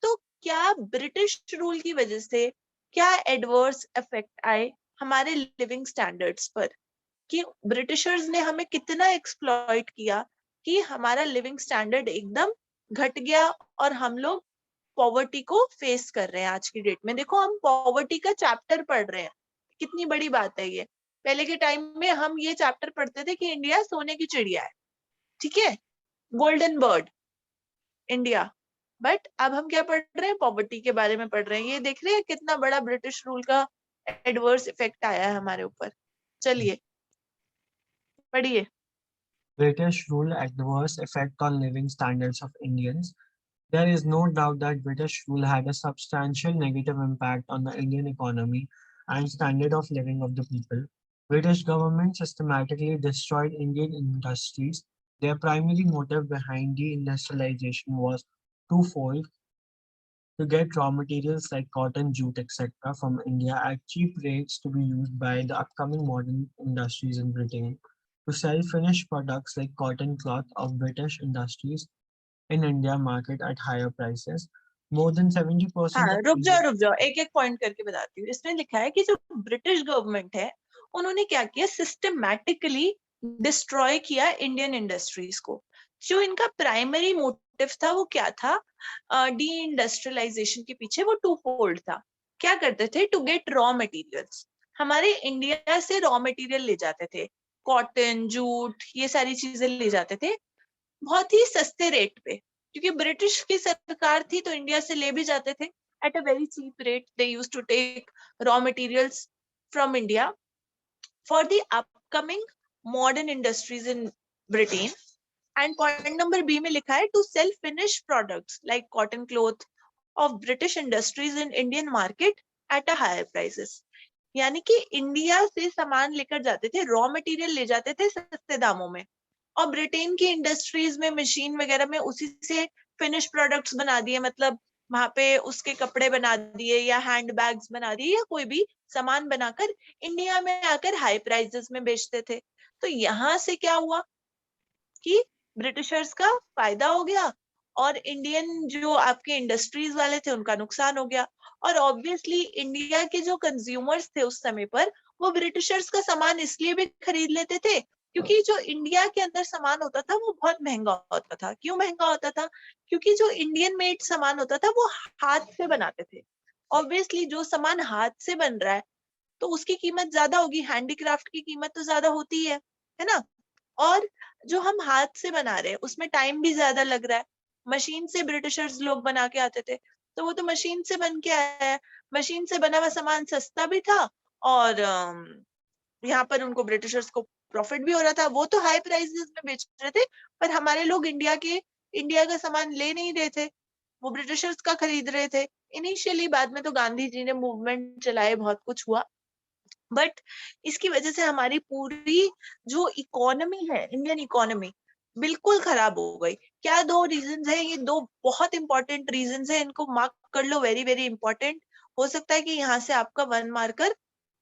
तो क्या ब्रिटिश रूल की वजह से क्या एडवर्स इफेक्ट आए हमारे लिविंग स्टैंडर्ड्स पर, कि ब्रिटिशर्स ने हमें कितना एक्सप्लॉइट किया कि हमारा लिविंग स्टैंडर्ड एकदम घट गया और हम लोग पॉवर्टी को फेस कर रहे हैं। आज की डेट में देखो हम पॉवर्टी का चैप्टर पढ़ रहे हैं, कितनी बड़ी बात है ये। पहले के टाइम में हम ये चैप्टर पढ़ते थे कि इंडिया सोने की चिड़िया है, ठीक है, गोल्डन बर्ड इंडिया। बट अब हम क्या पढ़ रहे हैं, पॉवर्टी के बारे में पढ़ रहे हैं। ये देख रहे हैं कितना बड़ा ब्रिटिश रूल का एडवर्स इफेक्ट आया है हमारे ऊपर। चलिए पढ़िए। British rule adverse effect on living standards of Indians. There is no doubt that British rule had a substantial negative impact on the Indian economy and standard of living of the people. British government systematically destroyed Indian industries. Their primary motive behind deindustrialization was twofold: to get raw materials like cotton, jute, etc. from India at cheap rates to be used by the upcoming modern industries in Britain, to sell finished products like cotton cloth of British industries in India market at higher prices. More than 70% हाँ, of Indian रुक जाओ, एक एक point करके बताती हूँ। इसमें लिखा है कि जो ब्रिटिश गवर्नमेंट है उन्होंने क्या किया, सिस्टमैटिकली डिस्ट्रॉय किया इंडियन इंडस्ट्रीज को। जो इनका प्राइमरी मोटिव था वो क्या था, डी इंडस्ट्रियलाइजेशन के पीछे वो टू फोल्ड था। क्या करते थे, टू गेट रॉ मटेरियल्स, हमारे इंडिया से रॉ मटेरियल ले जाते थे, कॉटन, जूट, ये सारी चीजें ले जाते थे बहुत ही सस्ते रेट पे। क्योंकि ब्रिटिश की सरकार थी तो इंडिया से ले भी जाते थे at a very cheap rate. They used to take raw materials from India for the upcoming modern industries in Britain. And point number B में लिखा है, to sell finish products like cotton cloth of British industries in Indian market at a higher prices. यानी कि India से सामान लेकर जाते थे, रॉ मटेरियल ले जाते थे सस्ते दामों में, और ब्रिटेन की इंडस्ट्रीज में मशीन वगैरह में उसी से फिनिश प्रोडक्ट्स बना दिए, मतलब वहां पे उसके कपड़े बना दिए या हैंड बैग्स बना दिए या कोई भी सामान बनाकर इंडिया में आकर हाई प्राइसेस में बेचते थे। तो यहाँ से क्या हुआ कि ब्रिटिशर्स का फायदा हो गया और इंडियन जो आपके इंडस्ट्रीज वाले थे उनका नुकसान हो गया। और ऑब्वियसली इंडिया के जो कंज्यूमर्स थे उस समय पर वो ब्रिटिशर्स का सामान इसलिए भी खरीद लेते थे क्योंकि जो इंडिया के अंदर सामान होता था वो बहुत महंगा होता था। क्यों महंगा होता था? क्योंकि जो इंडियन मेड सामान होता था वो हाथ से बनाते थे ऑब्वियसली जो सामान हाथ से बन रहा है तो उसकी कीमत ज्यादा होगी, हैंडीक्राफ्ट की कीमत तो ज्यादा होती है ना। और जो हम हाथ से बना रहे हैं उसमें टाइम भी ज्यादा लग रहा है। मशीन से ब्रिटिशर्स लोग बना के आते थे, तो वो तो मशीन से बन के आया है, मशीन से बना हुआ सामान सस्ता भी था, और यहाँ पर उनको ब्रिटिशर्स को प्रॉफिट भी हो रहा था। वो तो हाई प्राइसेस में बेच रहे थे, पर हमारे लोग इंडिया का सामान ले नहीं रहे थे, वो ब्रिटिशर्स का खरीद रहे थे इनिशियली। बाद में तो गांधी जी ने मूवमेंट चलाए, बहुत कुछ हुआ, बट इसकी वजह से हमारी पूरी जो इकोनॉमी है, इंडियन इकोनॉमी, बिल्कुल खराब हो गई। क्या दो रीजंस है, ये दो बहुत इंपॉर्टेंट रीजंस है, इनको मार्क कर लो, वेरी वेरी इंपॉर्टेंट। हो सकता है कि यहाँ से आपका 1 मार्कर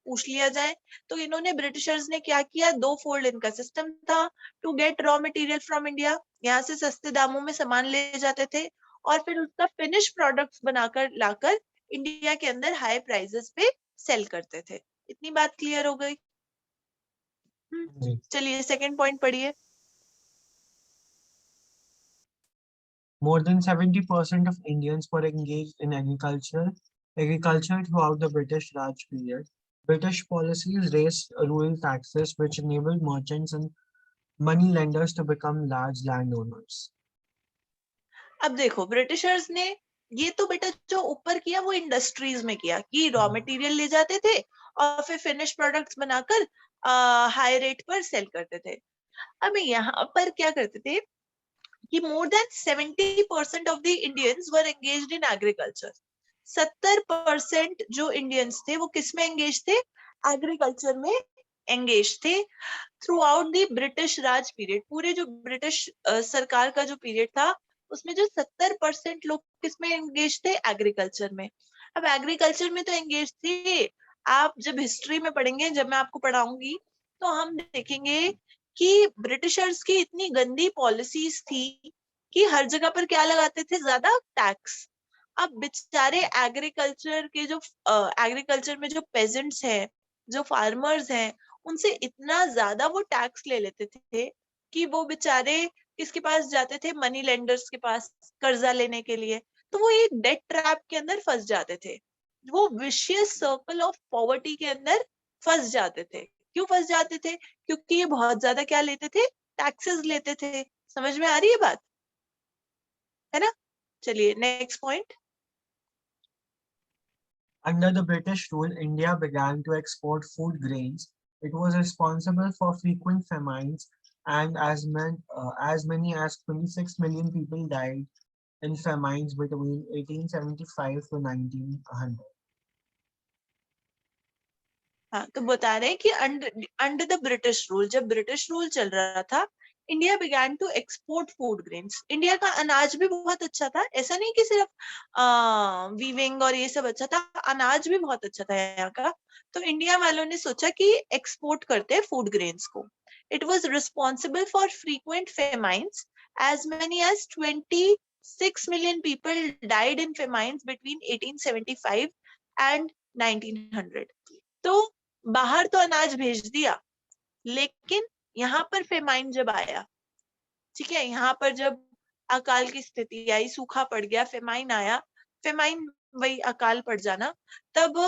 पूछ लिया जाए। तो इन्होंने, ब्रिटिशर्स ने क्या किया, 2 फोल्ड इनका सिस्टम था। To get raw material from India, यहाँ से सस्ते दामों में सामान ले जाते थे, और फिर उसका फिनिश प्रोडक्ट्स बनाकर लाकर इंडिया के अंदर हाई प्राइसेस पे सेल करते थे। इतनी बात क्लियर हो गई। जी। चलिए सेकंड पॉइंट पढ़िए। More than 70% of Indians were engaged in agriculture throughout the British Raj period. British policies raised rural taxes, which enabled merchants and money lenders to become large landowners. अब देखो, Britishers ने ये तो बेटा जो ऊपर किया वो इंडस्ट्रीज में किया, कि रॉ मटेरियल ले जाते थे और फिर फिनिश प्रोडक्ट्स बनाकर हाई रेट पर सेल करते थे। अब यहाँ पर क्या करते थे कि more than 70% of the Indians were engaged in agriculture. 70% जो इंडियंस थे वो किस में एंगेज थे, एग्रीकल्चर में एंगेज थे। Through out the British Raj period, पूरे जो ब्रिटिश सरकार का जो पीरियड था, उसमें जो 70% लोग किसमें एंगेज थे, एग्रीकल्चर में। अब एग्रीकल्चर में तो एंगेज थे, आप जब हिस्ट्री में पढ़ेंगे, जब मैं आपको पढ़ाऊंगी, तो हम देखेंगे कि ब्रिटिशर्स की इतनी गंदी पॉलिसीज थी कि हर जगह पर क्या लगाते थे, ज्यादा टैक्स। अब बेचारे एग्रीकल्चर के जो एग्रीकल्चर में जो पेजेंट्स हैं, जो फार्मर्स हैं, उनसे इतना ज्यादा वो टैक्स ले लेते थे कि वो बेचारे किसके पास जाते थे, मनी लेंडर्स के पास कर्जा लेने के लिए। तो वो एक डेट ट्रैप के अंदर फंस जाते थे, वो विशियस सर्कल ऑफ पॉवर्टी के अंदर फंस जाते थे। क्यों फंस जाते थे, क्योंकि ये बहुत ज्यादा क्या लेते थे, टैक्सेस लेते थे। समझ में आ रही है बात, है ना। चलिए next point. Under the British rule, India began to export food grains. It was responsible for frequent famines, and as many as 26 million people died in famines between 1875 to 1900. हाँ, तो बता रहे हैं कि अंडर द ब्रिटिश रूल, जब British rule चल रहा था, India began to export food grains. India का अनाज भी बहुत अच्छा था, ऐसा नहीं कि सिर्फ वीविंग और ये सब अच्छा था, अनाज भी बहुत अच्छा था यहाँ का। तो इंडिया वालों ने सोचा कि एक्सपोर्ट करते हैं फूड ग्रेन्स को। It was responsible for frequent famines, as many as 26 million people died in famines between 1875 and 1900। तो बाहर तो अनाज भेज दिया, लेकिन यहाँ पर फेमाइन जब आया, ठीक है, यहाँ पर जब अकाल की स्थिति आई, सूखा पड़ गया, फेमाइन आया, फेमाइन वही अकाल पड़ जाना, तब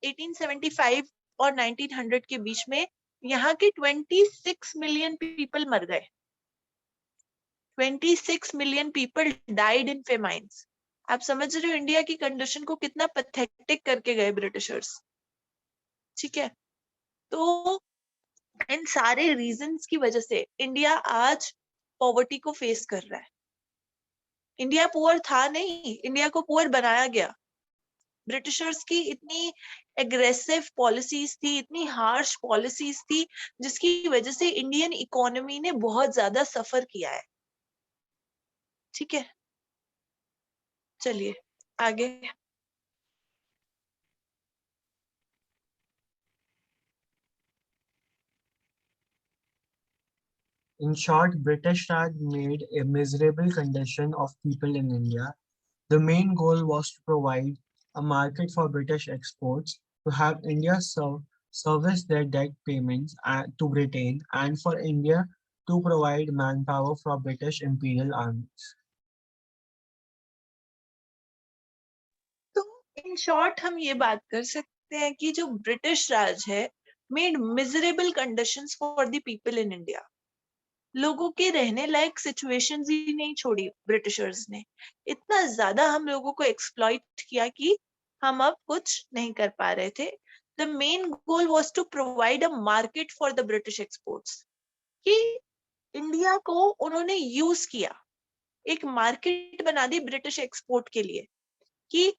1875 और 1900 के बीच में यहाँ के 26 मिलियन पीपल मर गए। 26 मिलियन पीपल डाइड इन फेमाइन्स। आप समझ रहे हो इंडिया की कंडीशन को कितना पैथेटिक करके गए ब्रिटिशर्स, ठीक है। तो इन सारे रीजंस की वजह से इंडिया आज पॉवर्टी को फेस कर रहा है। इंडिया पुअर था नहीं, इंडिया को पुअर बनाया गया। ब्रिटिशर्स की इतनी एग्रेसिव पॉलिसीज थी, इतनी हार्श पॉलिसीज थी, जिसकी वजह से इंडियन इकोनॉमी ने बहुत ज्यादा सफर किया है, ठीक है। चलिए आगे। In short, British Raj made a miserable condition of people in India. The main goal was to provide a market for British exports, to have India service their debt payments to Britain, and for India to provide manpower for British imperial armies. तो in short हम ये बात कर सकते हैं कि जो British राज है made miserable conditions for the people in India. लोगों के रहने लायक सिचुएशंस ही नहीं छोड़ी ब्रिटिशर्स ने। इतना ज्यादा हम लोगों को एक्सप्लॉइट किया कि हम अब कुछ नहीं कर पा रहे थे। The main goal was to provide a market for the British exports, कि इंडिया को उन्होंने यूज किया, एक मार्केट बना दी ब्रिटिश एक्सपोर्ट के लिए, कि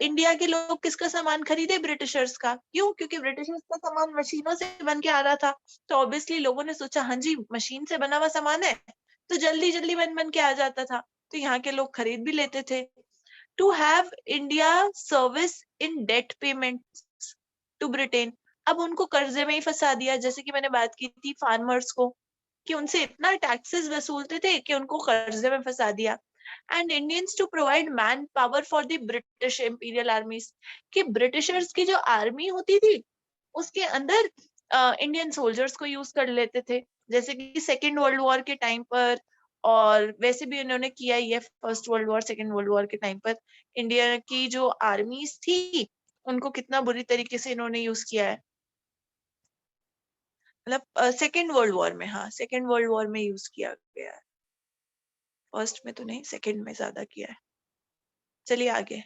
इंडिया के लोग किसका सामान खरीदे, ब्रिटिशर्स का। क्यों? क्योंकि ब्रिटिशर्स का सामान मशीनों से बन के आ रहा था, तो ऑब्वियसली लोगों ने सोचा हाँ जी मशीन से बना हुआ सामान है तो जल्दी जल्दी बन के आ जाता था, तो यहाँ के लोग खरीद भी लेते थे। To have India service in debt payment to Britain, अब उनको कर्जे में ही फंसा दिया। जैसे कि मैंने बात की थी फार्मर्स को, कि उनसे इतना टैक्सेस वसूलते थे कि उनको कर्जे में फंसा दिया। And Indians to provide man power for the British imperial armies, कि ब्रिटिशर्स की जो आर्मी होती थी उसके अंदर इंडियन सोल्जर्स को यूज कर लेते थे, जैसे कि सेकेंड वर्ल्ड वॉर के टाइम पर, और वैसे भी उन्होंने किया ही है first world war second world war के टाइम पर। इंडिया की जो आर्मीज थी उनको कितना बुरी तरीके से इन्होंने यूज किया है, मतलब सेकेंड वर्ल्ड वॉर में, हाँ सेकेंड वर्ल्ड वॉर में यूज किया गया है, फर्स्ट में तो नहीं सेकेंड में ज्यादा किया है। चलिए आगे।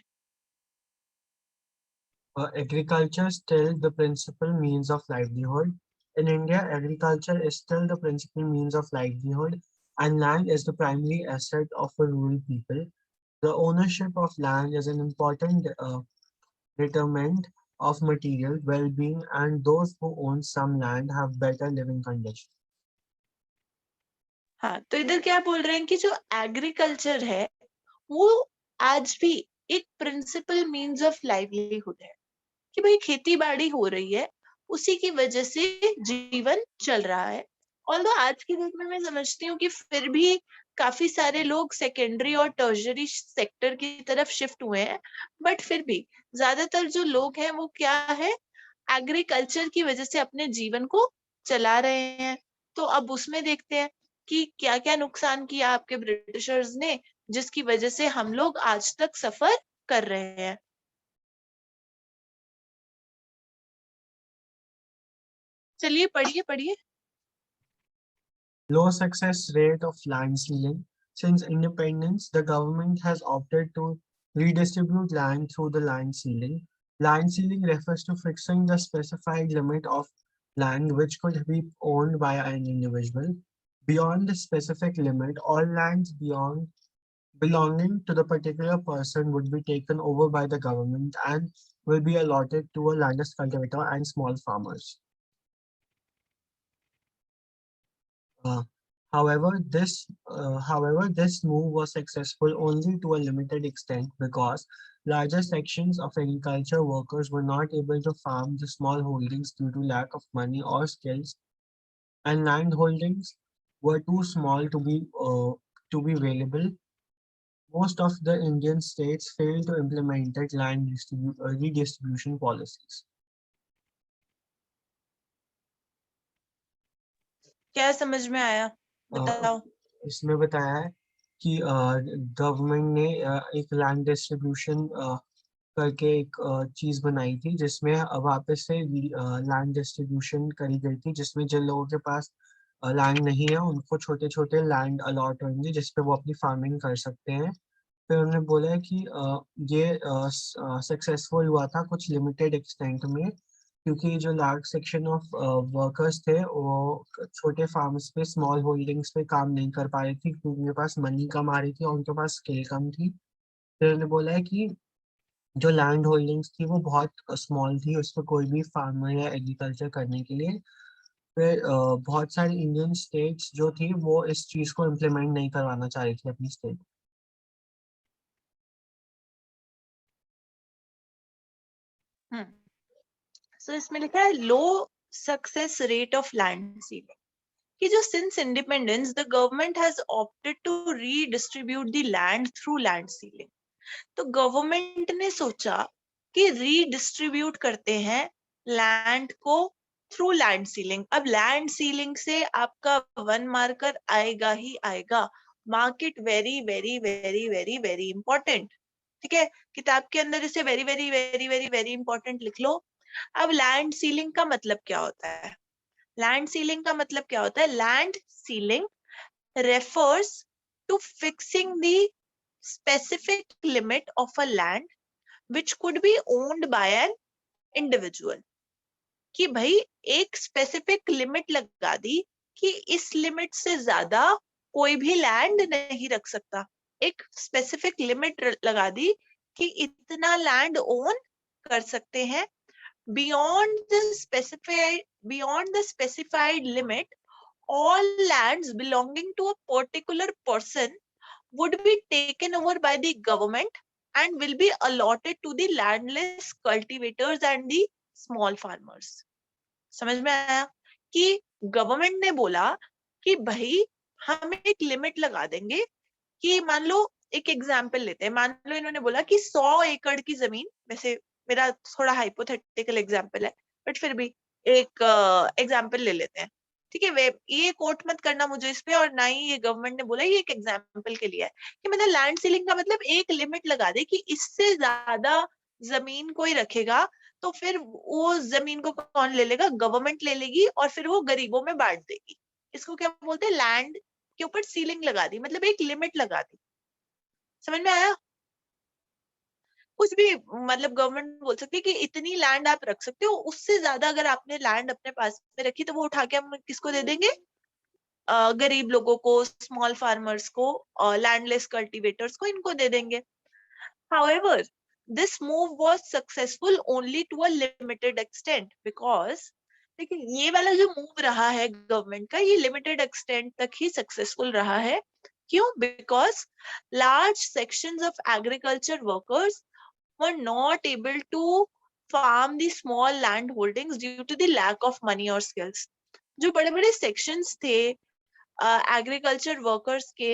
Agriculture still the principal means of livelihood. In India, agriculture is still the principal means of livelihood, and land is the primary asset of a rural people. The ownership of land is an important determinant of material well-being, and those who own some land have better living conditions. हाँ, तो इधर क्या बोल रहे हैं कि जो agriculture है वो आज भी एक प्रिंसिपल मीन्स ऑफ लाइवलीहुड है, कि भाई खेती बाड़ी हो रही है, उसी की वजह से जीवन चल रहा है। ऑल्दो आज की डेट में मैं समझती हूँ कि फिर भी काफी सारे लोग सेकेंडरी और टर्शरी सेक्टर की तरफ शिफ्ट हुए हैं, बट फिर भी ज्यादातर जो लोग हैं वो क्या है, एग्रीकल्चर की वजह से अपने जीवन को चला रहे हैं। तो अब उसमें देखते हैं कि क्या क्या नुकसान किया आपके ब्रिटिशर्स ने, जिसकी वजह से हम लोग आज तक सफर कर रहे हैं। चलिए पढ़िए पढ़िए। Low success rate of land sealing. Since independence, the government has opted to redistribute land through the land sealing. Land sealing refers to fixing the specified limit of land which could be owned by an individual. Beyond the specific limit, all lands beyond belonging to the particular person would be taken over by the government and will be allotted to a landless cultivator and small farmers. Uh, however, this move was successful only to a limited extent because larger sections of agriculture workers were not able to farm the small holdings due to lack of money or skills, and land holdings were too small to be available. Most of the Indian states failed to implement redistribution policies. क्या समझ में आया Uh, बताओ। इसमें बताया है कि government ने एक लैंड डिस्ट्रीब्यूशन करके एक चीज बनाई थी जिसमें वापस से लैंड डिस्ट्रीब्यूशन करी गई थी, जिसमें जिन लोगों के पास लैंड नहीं है उनको छोटे छोटे लैंड अलॉट होंगे जिसपे वो अपनी फार्मिंग कर सकते हैं। फिर उन्होंने बोला है कि ये सक्सेसफुल हुआ था कुछ लिमिटेड एक्सटेंट में, क्योंकि जो लार्ज सेक्शन ऑफ वर्कर्स थे वो छोटे फार्म्स पे स्मॉल होल्डिंग्स पे काम नहीं कर पा रही थी क्योंकि उनके पास मनी कम आ रही थी और उनके पास स्किल कम थी। फिर उन्होंने बोला है कि जो लैंड होल्डिंग्स थी वो बहुत स्मॉल थी उस पर कोई भी फार्मर या एग्रीकल्चर करने के लिए। फिर बहुत सारी इंडियन स्टेट्स जो थी वो इस चीज़ को इम्प्लीमेंट नहीं करवाना चाह रही थी अपनी स्टेट। सो इसमें लिखा है low success rate of land ceiling, कि जो since independence the government has opted to redistribute the land through land ceiling. तो गवर्नमेंट ने सोचा कि रीडिस्ट्रीब्यूट करते हैं लैंड को थ्रू लैंड सीलिंग। अब लैंड सीलिंग से आपका वन मार्कर आएगा ही आएगा। Market very very very very very important. ठीक है, किताब के अंदर इसे very very very very very important लिख लो। अब लैंड सीलिंग का मतलब क्या होता है? लैंड सीलिंग का मतलब क्या होता है? Land ceiling refers to fixing the specific limit of a land which could be owned by an individual। कि भाई एक स्पेसिफिक लिमिट लगा दी कि इस लिमिट से ज्यादा कोई भी लैंड नहीं रख सकता। एक स्पेसिफिक लिमिट लगा दी कि इतना लैंड ओन कर सकते हैं। beyond the specified limit, all lands belonging to a particular person would be taken over by the government and will be allotted to the landless cultivators and the small farmers। समझ में आया कि government ने बोला कि भाई हम एक लिमिट लगा देंगे कि मान लो, एक एग्जाम्पल लेते हैं, मान लो इन्होंने बोला कि 100 एकड़ की जमीन, वैसे मेरा थोड़ा हाइपोथेटिकल एग्जाम्पल है बट फिर भी एक एग्जाम्पल ले लेते हैं। ठीक है, वे ये कोट मत करना मुझे इस पे, और ना ही ये गवर्नमेंट ने बोला, ये एक एग्जाम्पल के लिए है कि मतलब लैंड सीलिंग का मतलब एक लिमिट लगा दे कि इससे ज्यादा जमीन कोई रखेगा तो फिर वो जमीन को कौन ले लेगा? गवर्नमेंट ले लेगी और फिर वो गरीबों में बांट देगी। इसको क्या बोलते हैं? लैंड के ऊपर सीलिंग लगा दी, मतलब एक लिमिट लगा दी। समझ में आया? कुछ भी मतलब गवर्नमेंट बोल सकती है कि इतनी लैंड आप रख सकते हो, उससे ज्यादा अगर आपने लैंड अपने पास में रखी तो वो उठा के हम किसको दे देंगे? गरीब लोगों को, स्मॉल फार्मर्स को, लैंडलेस कल्टीवेटर्स को, इनको दे देंगे। However, this move was successful only to a limited extent because देखिए ये वाला जो मूव रहा है गवर्नमेंट का, ये लिमिटेड एक्सटेंट तक ही सक्सेसफुल रहा है। क्यों? Because large sections of agriculture workers were not able to farm the small land holdings due to the lack of money or skills। जो बड़े बड़े सेक्शंस थे एग्रीकल्चर वर्कर्स के,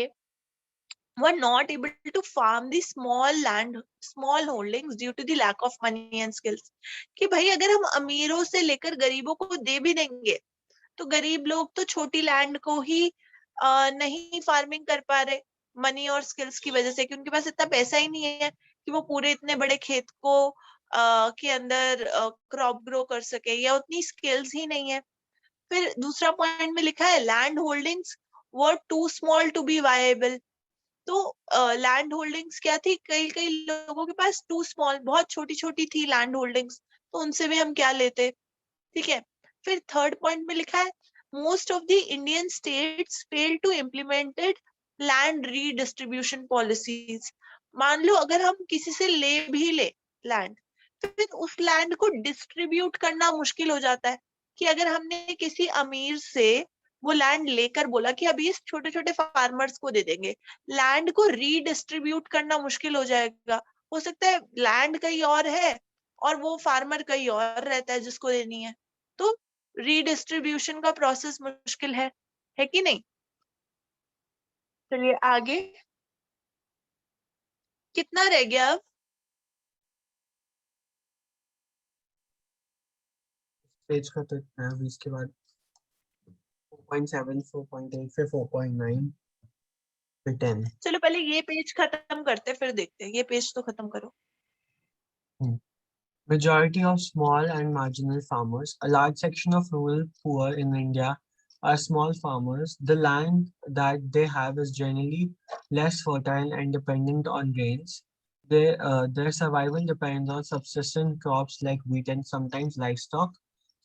were not able to farm the small holdings due to the lack of money and skills। कि भाई अगर हम अमीरों से लेकर गरीबों को दे भी देंगे तो गरीब लोग तो छोटी लैंड को ही नहीं फार्मिंग कर पा रहे मनी और स्किल्स की वजह से, कि उनके पास इतना पैसा ही नहीं है कि वो पूरे इतने बड़े खेत को के अंदर क्रॉप ग्रो कर सके, या उतनी स्किल्स ही नहीं है। फिर दूसरा पॉइंट में लिखा है land holdings were too small to be viable. तो लैंड होल्डिंग्स क्या थी? कई कई लोगों के पास टू स्मॉल, बहुत छोटी छोटी थी लैंड होल्डिंग्स, तो उनसे भी हम क्या लेते? ठीक है। फिर थर्ड पॉइंट में लिखा है most of the Indian states fail to implemented land redistribution policies. मान लो अगर हम किसी से ले भी ले लैंड, तो फिर उस लैंड को डिस्ट्रीब्यूट करना मुश्किल हो जाता है। कि अगर हमने किसी अमीर से वो लैंड लेकर बोला कि अभी इस छोटे छोटे फार्मर्स को दे देंगे, लैंड को रीडिस्ट्रीब्यूट करना मुश्किल हो जाएगा। हो सकता है लैंड कहीं और है और वो फार्मर कहीं और रहता है जिसको देनी है, तो रीडिस्ट्रीब्यूशन का प्रोसेस मुश्किल है कि नहीं? चलिए आगे, कितना रह गया अब? पेज का तो इतना है, अभी इसके बाद 4.7 4.8 फिर 4.9 फिर 10। चलो पहले ये पेज खत्म करते फिर देखते हैं, ये पेज तो खत्म करो। Majority of small and marginal farmers, a large section of rural poor in India are small farmers. The land that they have is generally less fertile and dependent on rains. Their survival depends on subsistence crops like wheat and sometimes livestock.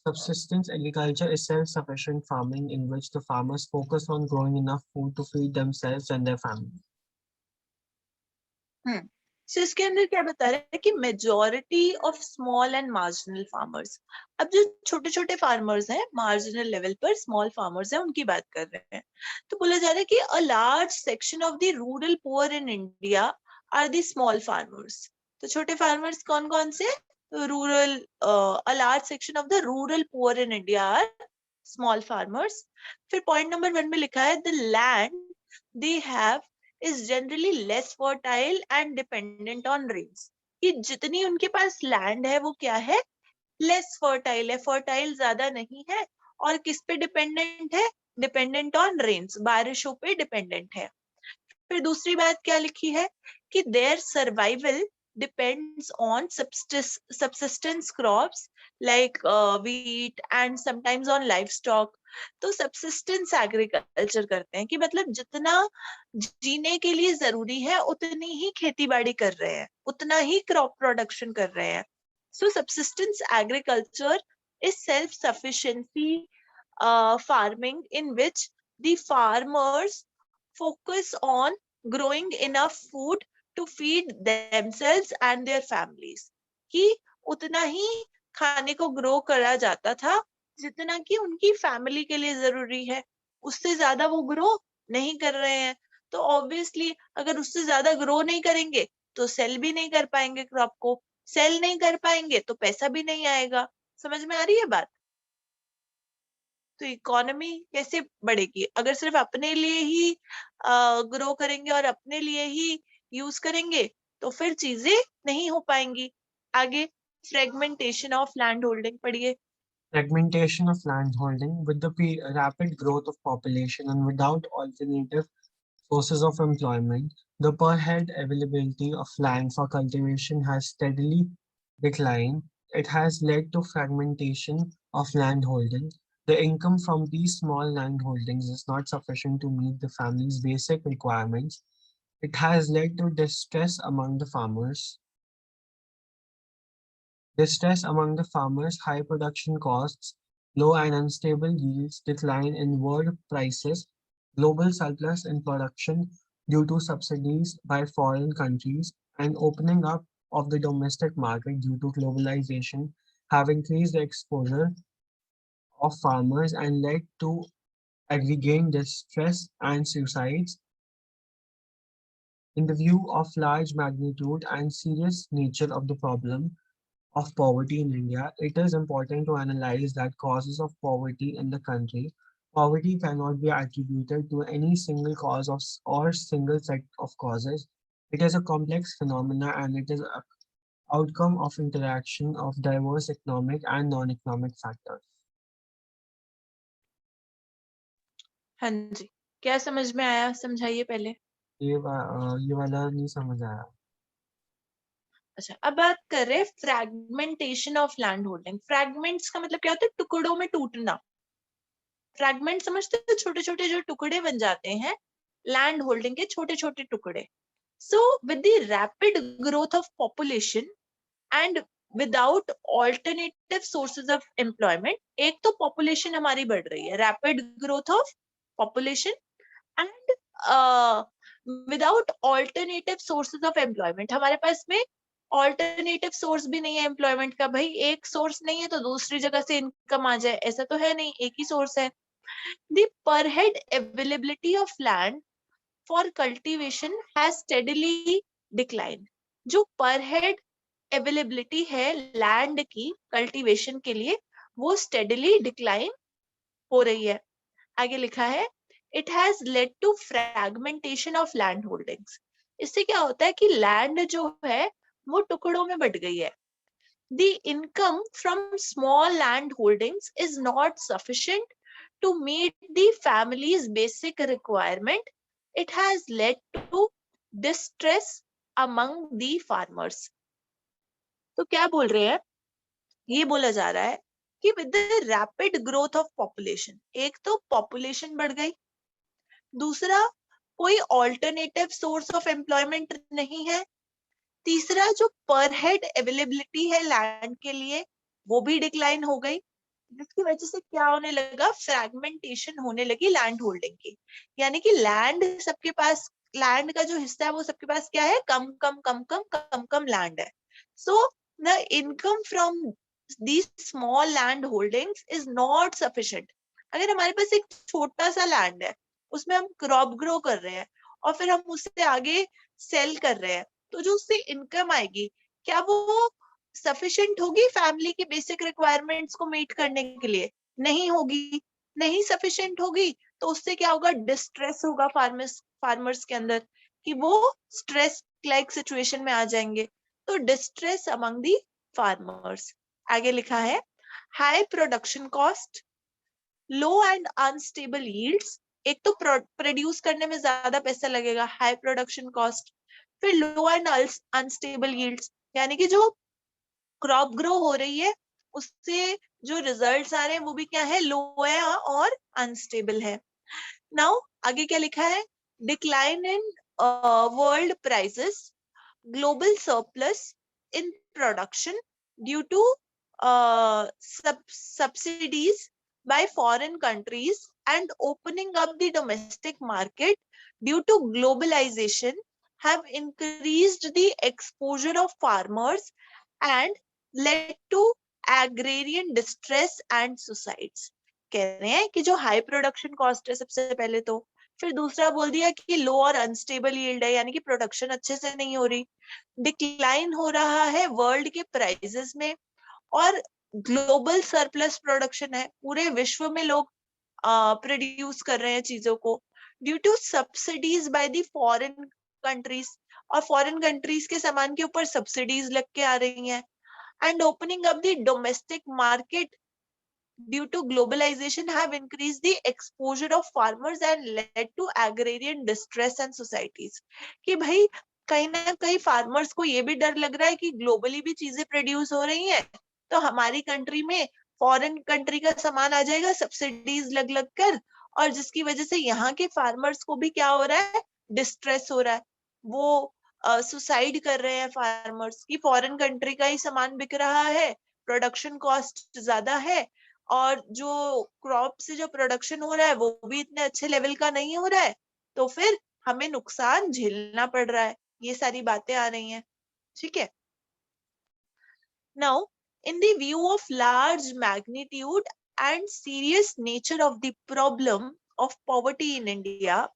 Subsistence agriculture is self-sufficient farming in which the farmers focus on growing enough food to feed themselves and their family. So इसके अंदर क्या बता रहा है कि majority of small and marginal farmers, अब जो छोटे छोटे फार्मर्स हैं मार्जिनल लेवल पर स्मॉल फार्मर्स हैं उनकी बात कर रहे हैं। तो बोला जा रहा है कि a large section of the rural poor in India are the small farmers. तो छोटे फार्मर्स कौन कौन से? Rural, a large section of the rural poor in India are small farmers. फिर पॉइंट नंबर 1 में लिखा है the land they have is generally less fertile and dependent on rains। कि जितनी उनके पास लैंड है वो क्या है? लेस फर्टाइल है, फर्टाइल ज्यादा नहीं है। और किस पे डिपेंडेंट है? डिपेंडेंट ऑन रेन्स, बारिशों पे डिपेंडेंट है। फिर दूसरी बात क्या लिखी है कि their survival depends on subsistence crops like wheat and sometimes on livestock. तो subsistence agriculture करते हैं कि मतलब जितना जीने के लिए जरूरी है उतनी ही खेती बाड़ी कर रहे हैं, उतना ही क्रॉप प्रोडक्शन कर रहे हैं. So subsistence agriculture is self-sufficiency farming in which the farmers focus on growing enough food to feed themselves and their families. कि उतना ही खाने को ग्रो करा जाता था जितना कि उनकी फैमिली के लिए जरूरी है, उससे ज्यादा वो ग्रो नहीं कर रहे हैं. तो ऑब्वियसली अगर उससे ज्यादा ग्रो नहीं करेंगे तो सेल भी नहीं कर पाएंगे क्रॉप को, सेल नहीं कर पाएंगे तो पैसा भी नहीं आएगा. समझ में आ रही है बात? तो इकोनॉमी कैसे बढ़ेगी अगर सिर्फ अपने लिए ही ग्रो करेंगे और अपने लिए ही यूज करेंगे तो फिर चीजें नहीं हो पाएंगी. आगे फ्रेगमेंटेशन ऑफ लैंड होल्डिंग पढ़िए. Fragmentation of land holding with the rapid growth of population and without alternative sources of employment, the per head availability of land for cultivation has steadily declined. It has led to fragmentation of land holding. The income from these small land holdings is not sufficient to meet the family's basic requirements. It has led to distress among the farmers, high production costs, low and unstable yields, decline in world prices, global surplus in production due to subsidies by foreign countries, and opening up of the domestic market due to globalization have increased the exposure of farmers and led to aggregate distress and suicides. In the view of large magnitude and serious nature of the problem, of poverty in India, it is important to analyze that causes of poverty in the country. Poverty cannot be attributed to any single cause or single set of causes. It is a complex phenomena and it is an outcome of interaction of diverse economic and non-economic factors. हाँ जी, क्या समझ में आया, समझाइए पहले. ये वाला नहीं समझ आया. अच्छा, अब बात कर रहे हैं fragmentation of land holding. Fragments का मतलब क्या होता है? टुकड़ों में टूटना. फ्रैगमेंट समझते हो? छोटे छोटे जो टुकड़े बन जाते हैं लैंड होल्डिंग के, छोटे छोटे टुकड़े. So with the rapid growth of population and without alternative sources of employment, एक तो पॉपुलेशन हमारी बढ़ रही है, rapid growth of population and without alternative sources of employment. हमारे पास में ऑल्टरनेटिव सोर्स भी नहीं है एम्प्लॉयमेंट का. भाई एक सोर्स नहीं है तो दूसरी जगह से इनकम आ जाए, ऐसा तो है नहीं, एक ही सोर्स है. The per head availability of land for cultivation has steadily declined. जो per head availability है land की cultivation के लिए वो steadily decline हो रही है. आगे लिखा है it has led to fragmentation of land holdings. इससे क्या होता है कि land जो है वो टुकड़ों में बट गई है. The income from small land holdings is not sufficient to meet the family's basic requirement. It has led to distress among the farmers. तो क्या बोल रहे हैं? ये बोला जा रहा है कि with the rapid growth of population, एक तो population बढ़ गई, दूसरा कोई alternative source of employment नहीं है, तीसरा जो पर हेड अवेलेबिलिटी है लैंड के लिए वो भी डिक्लाइन हो गई, जिसकी वजह से क्या होने लगा? फ्रैगमेंटेशन होने लगी लैंड होल्डिंग की. यानी कि लैंड सबके पास, लैंड का जो हिस्सा है वो सबके पास क्या है? कम कम कम कम कम कम लैंड है. So the income from these small land holdings is not sufficient. अगर हमारे पास एक छोटा सा लैंड है, उसमें हम क्रॉप ग्रो कर रहे हैं और फिर हम उससे आगे सेल कर रहे हैं, तो जो उससे इनकम आएगी क्या वो सफिशिएंट होगी फैमिली की बेसिक रिक्वायरमेंट्स को मीट करने के लिए? नहीं होगी. नहीं सफिशिएंट होगी तो उससे क्या होगा? डिस्ट्रेस होगा फार्मर्स के अंदर कि वो स्ट्रेस लाइक सिचुएशन में आ जाएंगे. तो डिस्ट्रेस अमंग दी फार्मर्स. आगे लिखा है high production cost, low and unstable yields. एक तो प्रोड्यूस करने में ज्यादा पैसा लगेगा, हाई प्रोडक्शन कॉस्ट. फिर लो एंड अनस्टेबल यील्ड्स, यानी कि जो क्रॉप ग्रो हो रही है उससे जो रिजल्ट्स आ रहे हैं वो भी क्या है, लो है और अनस्टेबल है। नाउ आगे क्या लिखा है, decline in world prices, global surplus in production due to subsidies by foreign countries and opening up the domestic market due to globalization have increased the exposure of farmers and led to agrarian distress and suicides। कह रहे हैं कि जो high production cost है सबसे पहले तो, फिर दूसरा बोल दिया कि लो और अनस्टेबल यील्ड है, यानी कि प्रोडक्शन अच्छे से नहीं हो रही, डिक्लाइन हो रहा है वर्ल्ड के प्राइसेस में, और ग्लोबल सरप्लस प्रोडक्शन है, पूरे विश्व में लोग प्रोड्यूस कर रहे हैं चीजों को, due to subsidies by the foreign countries, और फॉरेन कंट्रीज के सामान के ऊपर सब्सिडीज लग के आ रही हैं, and opening up the domestic market due to globalization have increased the exposure of farmers and led to agrarian distress and societies। कि भाई कहीं ना कहीं फार्मर्स को ये भी डर लग रहा है कि ग्लोबली भी चीजें प्रोड्यूस हो रही हैं तो हमारी कंट्री में फॉरेन कंट्री का सामान आ जाएगा सब्सिडीज लग लग कर, और जिसकी वजह से यहाँ के फार्मर्स को भी क्या हो रहा है, डिस्ट्रेस हो रहा है, वो सुसाइड कर रहे हैं फार्मर्स की, फॉरेन कंट्री का ही सामान बिक रहा है, प्रोडक्शन कॉस्ट ज्यादा है, और जो क्रॉप से जो प्रोडक्शन हो रहा है वो भी इतने अच्छे लेवल का नहीं हो रहा है, तो फिर हमें नुकसान झेलना पड़ रहा है। ये सारी बातें आ रही हैं, ठीक है। Now in the view of large magnitude and serious nature of the problem of poverty in India,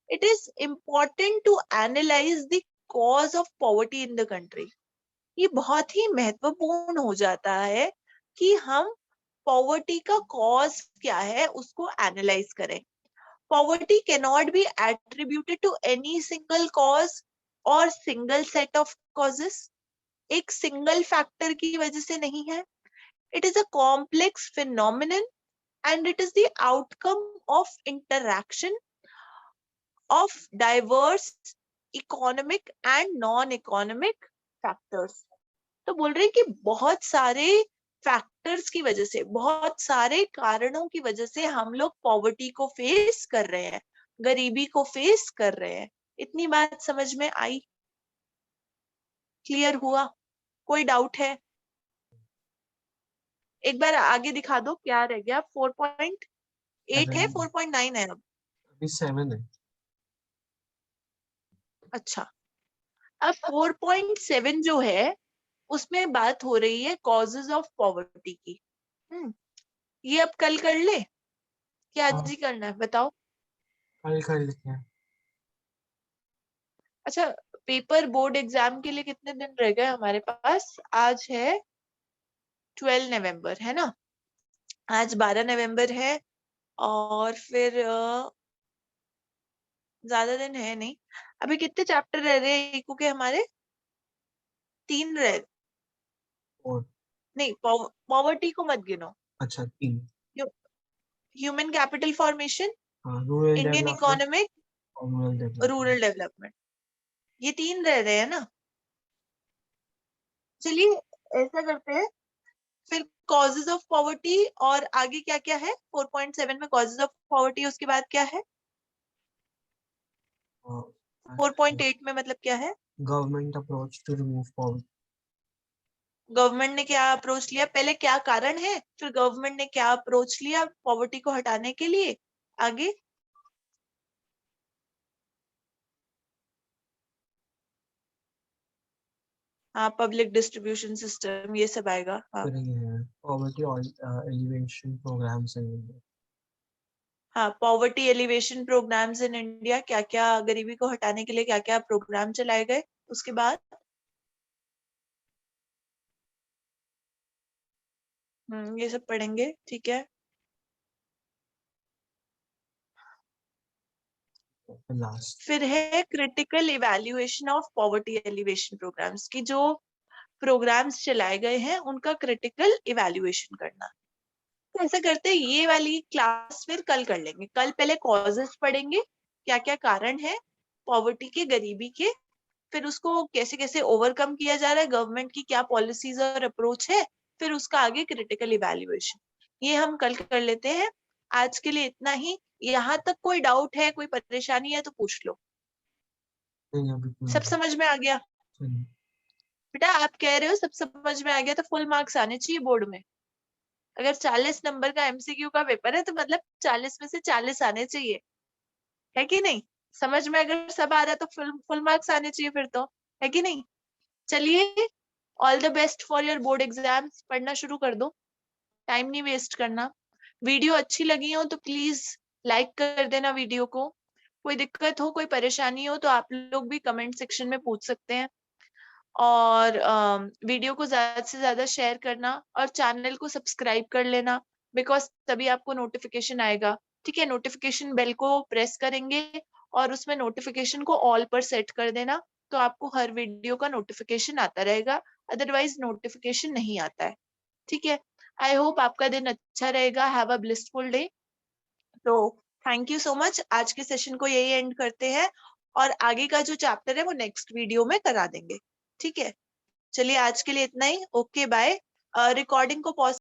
it is important to analyze the cause of poverty in the country। ये बहुत ही महत्वपूर्ण हो जाता है कि हम पॉवर्टी का कॉज क्या है उसको एनालाइज करें। Poverty can not be attributed to any single cause और सिंगल सेट ऑफ कॉजेस, एक सिंगल फैक्टर की वजह से नहीं है। It is a complex phenomenon and it is the outcome of interaction of diverse economic and non economic factors. तो बोल रहे हैं कि बहुत सारे फैक्टर्स की वजह से, बहुत सारे कारणों की वजह से हम लोग पॉवर्टी को फेस कर रहे हैं, गरीबी को फेस कर रहे हैं। इतनी बात समझ में आई, क्लियर हुआ, कोई डाउट है? एक बार आगे दिखा दो क्या रह गया, 4.8 है 4.9 है अब? अभी 7 है। अच्छा, अब 4.7 जो है उसमें बात हो रही है कॉजेज ऑफ पॉवर्टी की। ये अब कल कर ले, क्या आज ही करना है बताओ? कल कर लेते हैं। अच्छा, पेपर बोर्ड एग्जाम के लिए कितने दिन रह गए हमारे पास? आज है 12 नवंबर है ना, आज 12 नवंबर है, और फिर ज्यादा दिन है नहीं। अभी कितने चैप्टर रह रहे हैं इको के हमारे? 3 रह, और नहीं पॉवर्टी को मत गिनो। अच्छा 3। Human capital formation, rural Indian development economic, और रूरल डेवलपमेंट। रूरल डेवलपमेंट, ये 3 रह रहे हैं ना। चलिए ऐसा करते हैं, फिर कॉजेज ऑफ पॉवर्टी, और आगे क्या क्या है 4.7 में? कॉजेज ऑफ पॉवर्टी, उसके बाद क्या है 4.8 में? मतलब क्या है? Government approach to remove poverty. Government ने क्या अप्रोच लिया, पहले क्या कारण है, फिर गवर्नमेंट ने क्या अप्रोच लिया पॉवर्टी को हटाने के लिए। आगे हाँ, पब्लिक डिस्ट्रीब्यूशन सिस्टम, ये सब आएगा। हाँ poverty alleviation programmes in India. हाँ, poverty alleviation programmes in India, क्या क्या गरीबी को हटाने के लिए क्या क्या प्रोग्राम चलाए गए। उसके बाद ये सब पढ़ेंगे, ठीक है। लास्ट फिर है critical evaluation of poverty alleviation programmes, की जो प्रोग्राम्स चलाए गए हैं उनका क्रिटिकल इवैल्यूएशन करना। तो ऐसा करते हैं, ये वाली क्लास फिर कल कर लेंगे। कल पहले कॉजेस पढ़ेंगे, क्या क्या कारण है पॉवर्टी के, गरीबी के, फिर उसको कैसे कैसे ओवरकम किया जा रहा है, गवर्नमेंट की क्या पॉलिसीज और अप्रोच है, फिर उसका आगे क्रिटिकल इवैल्यूएशन, ये हम कल कर लेते हैं। आज के लिए इतना ही। यहाँ तक कोई डाउट है, कोई परेशानी है तो पूछ लो। नहीं अभी कोई सब नहीं। समझ में आ गया? चलिए। बेटा आप कह रहे हो सब समझ में आ गया, तो फुल मार्क्स आने चाहिए बोर्ड में। अगर 40 नंबर का एमसीक्यू का पेपर है तो मतलब 40 में से 40 आने चाहिए, है कि नहीं? समझ में अगर सब आ रहा है तो फुल मार्क्स आने चाहिए फिर तो, है कि नहीं? चलिए, all the best for your board exams. पढ़ना शुरू कर दो, टाइम नहीं वेस्ट करना। वीडियो अच्छी लगी हो तो प्लीज लाइक कर देना वीडियो को। कोई दिक्कत हो, कोई परेशानी हो तो आप लोग भी कमेंट सेक्शन में पूछ सकते हैं। और वीडियो को ज्यादा से ज्यादा शेयर करना और चैनल को सब्सक्राइब कर लेना, बिकॉज तभी आपको नोटिफिकेशन आएगा। ठीक है, नोटिफिकेशन बेल को प्रेस करेंगे और उसमें नोटिफिकेशन को ऑल पर सेट कर देना, तो आपको हर वीडियो का नोटिफिकेशन आता रहेगा, अदरवाइज नोटिफिकेशन नहीं आता है। ठीक है, आई होप आपका दिन अच्छा रहेगा। Have a blissful day. तो थैंक यू सो मच। आज के सेशन को यही एंड करते हैं और आगे का जो चैप्टर है वो नेक्स्ट वीडियो में करा देंगे। ठीक है, चलिए आज के लिए इतना ही। Okay bye. रिकॉर्डिंग को पॉज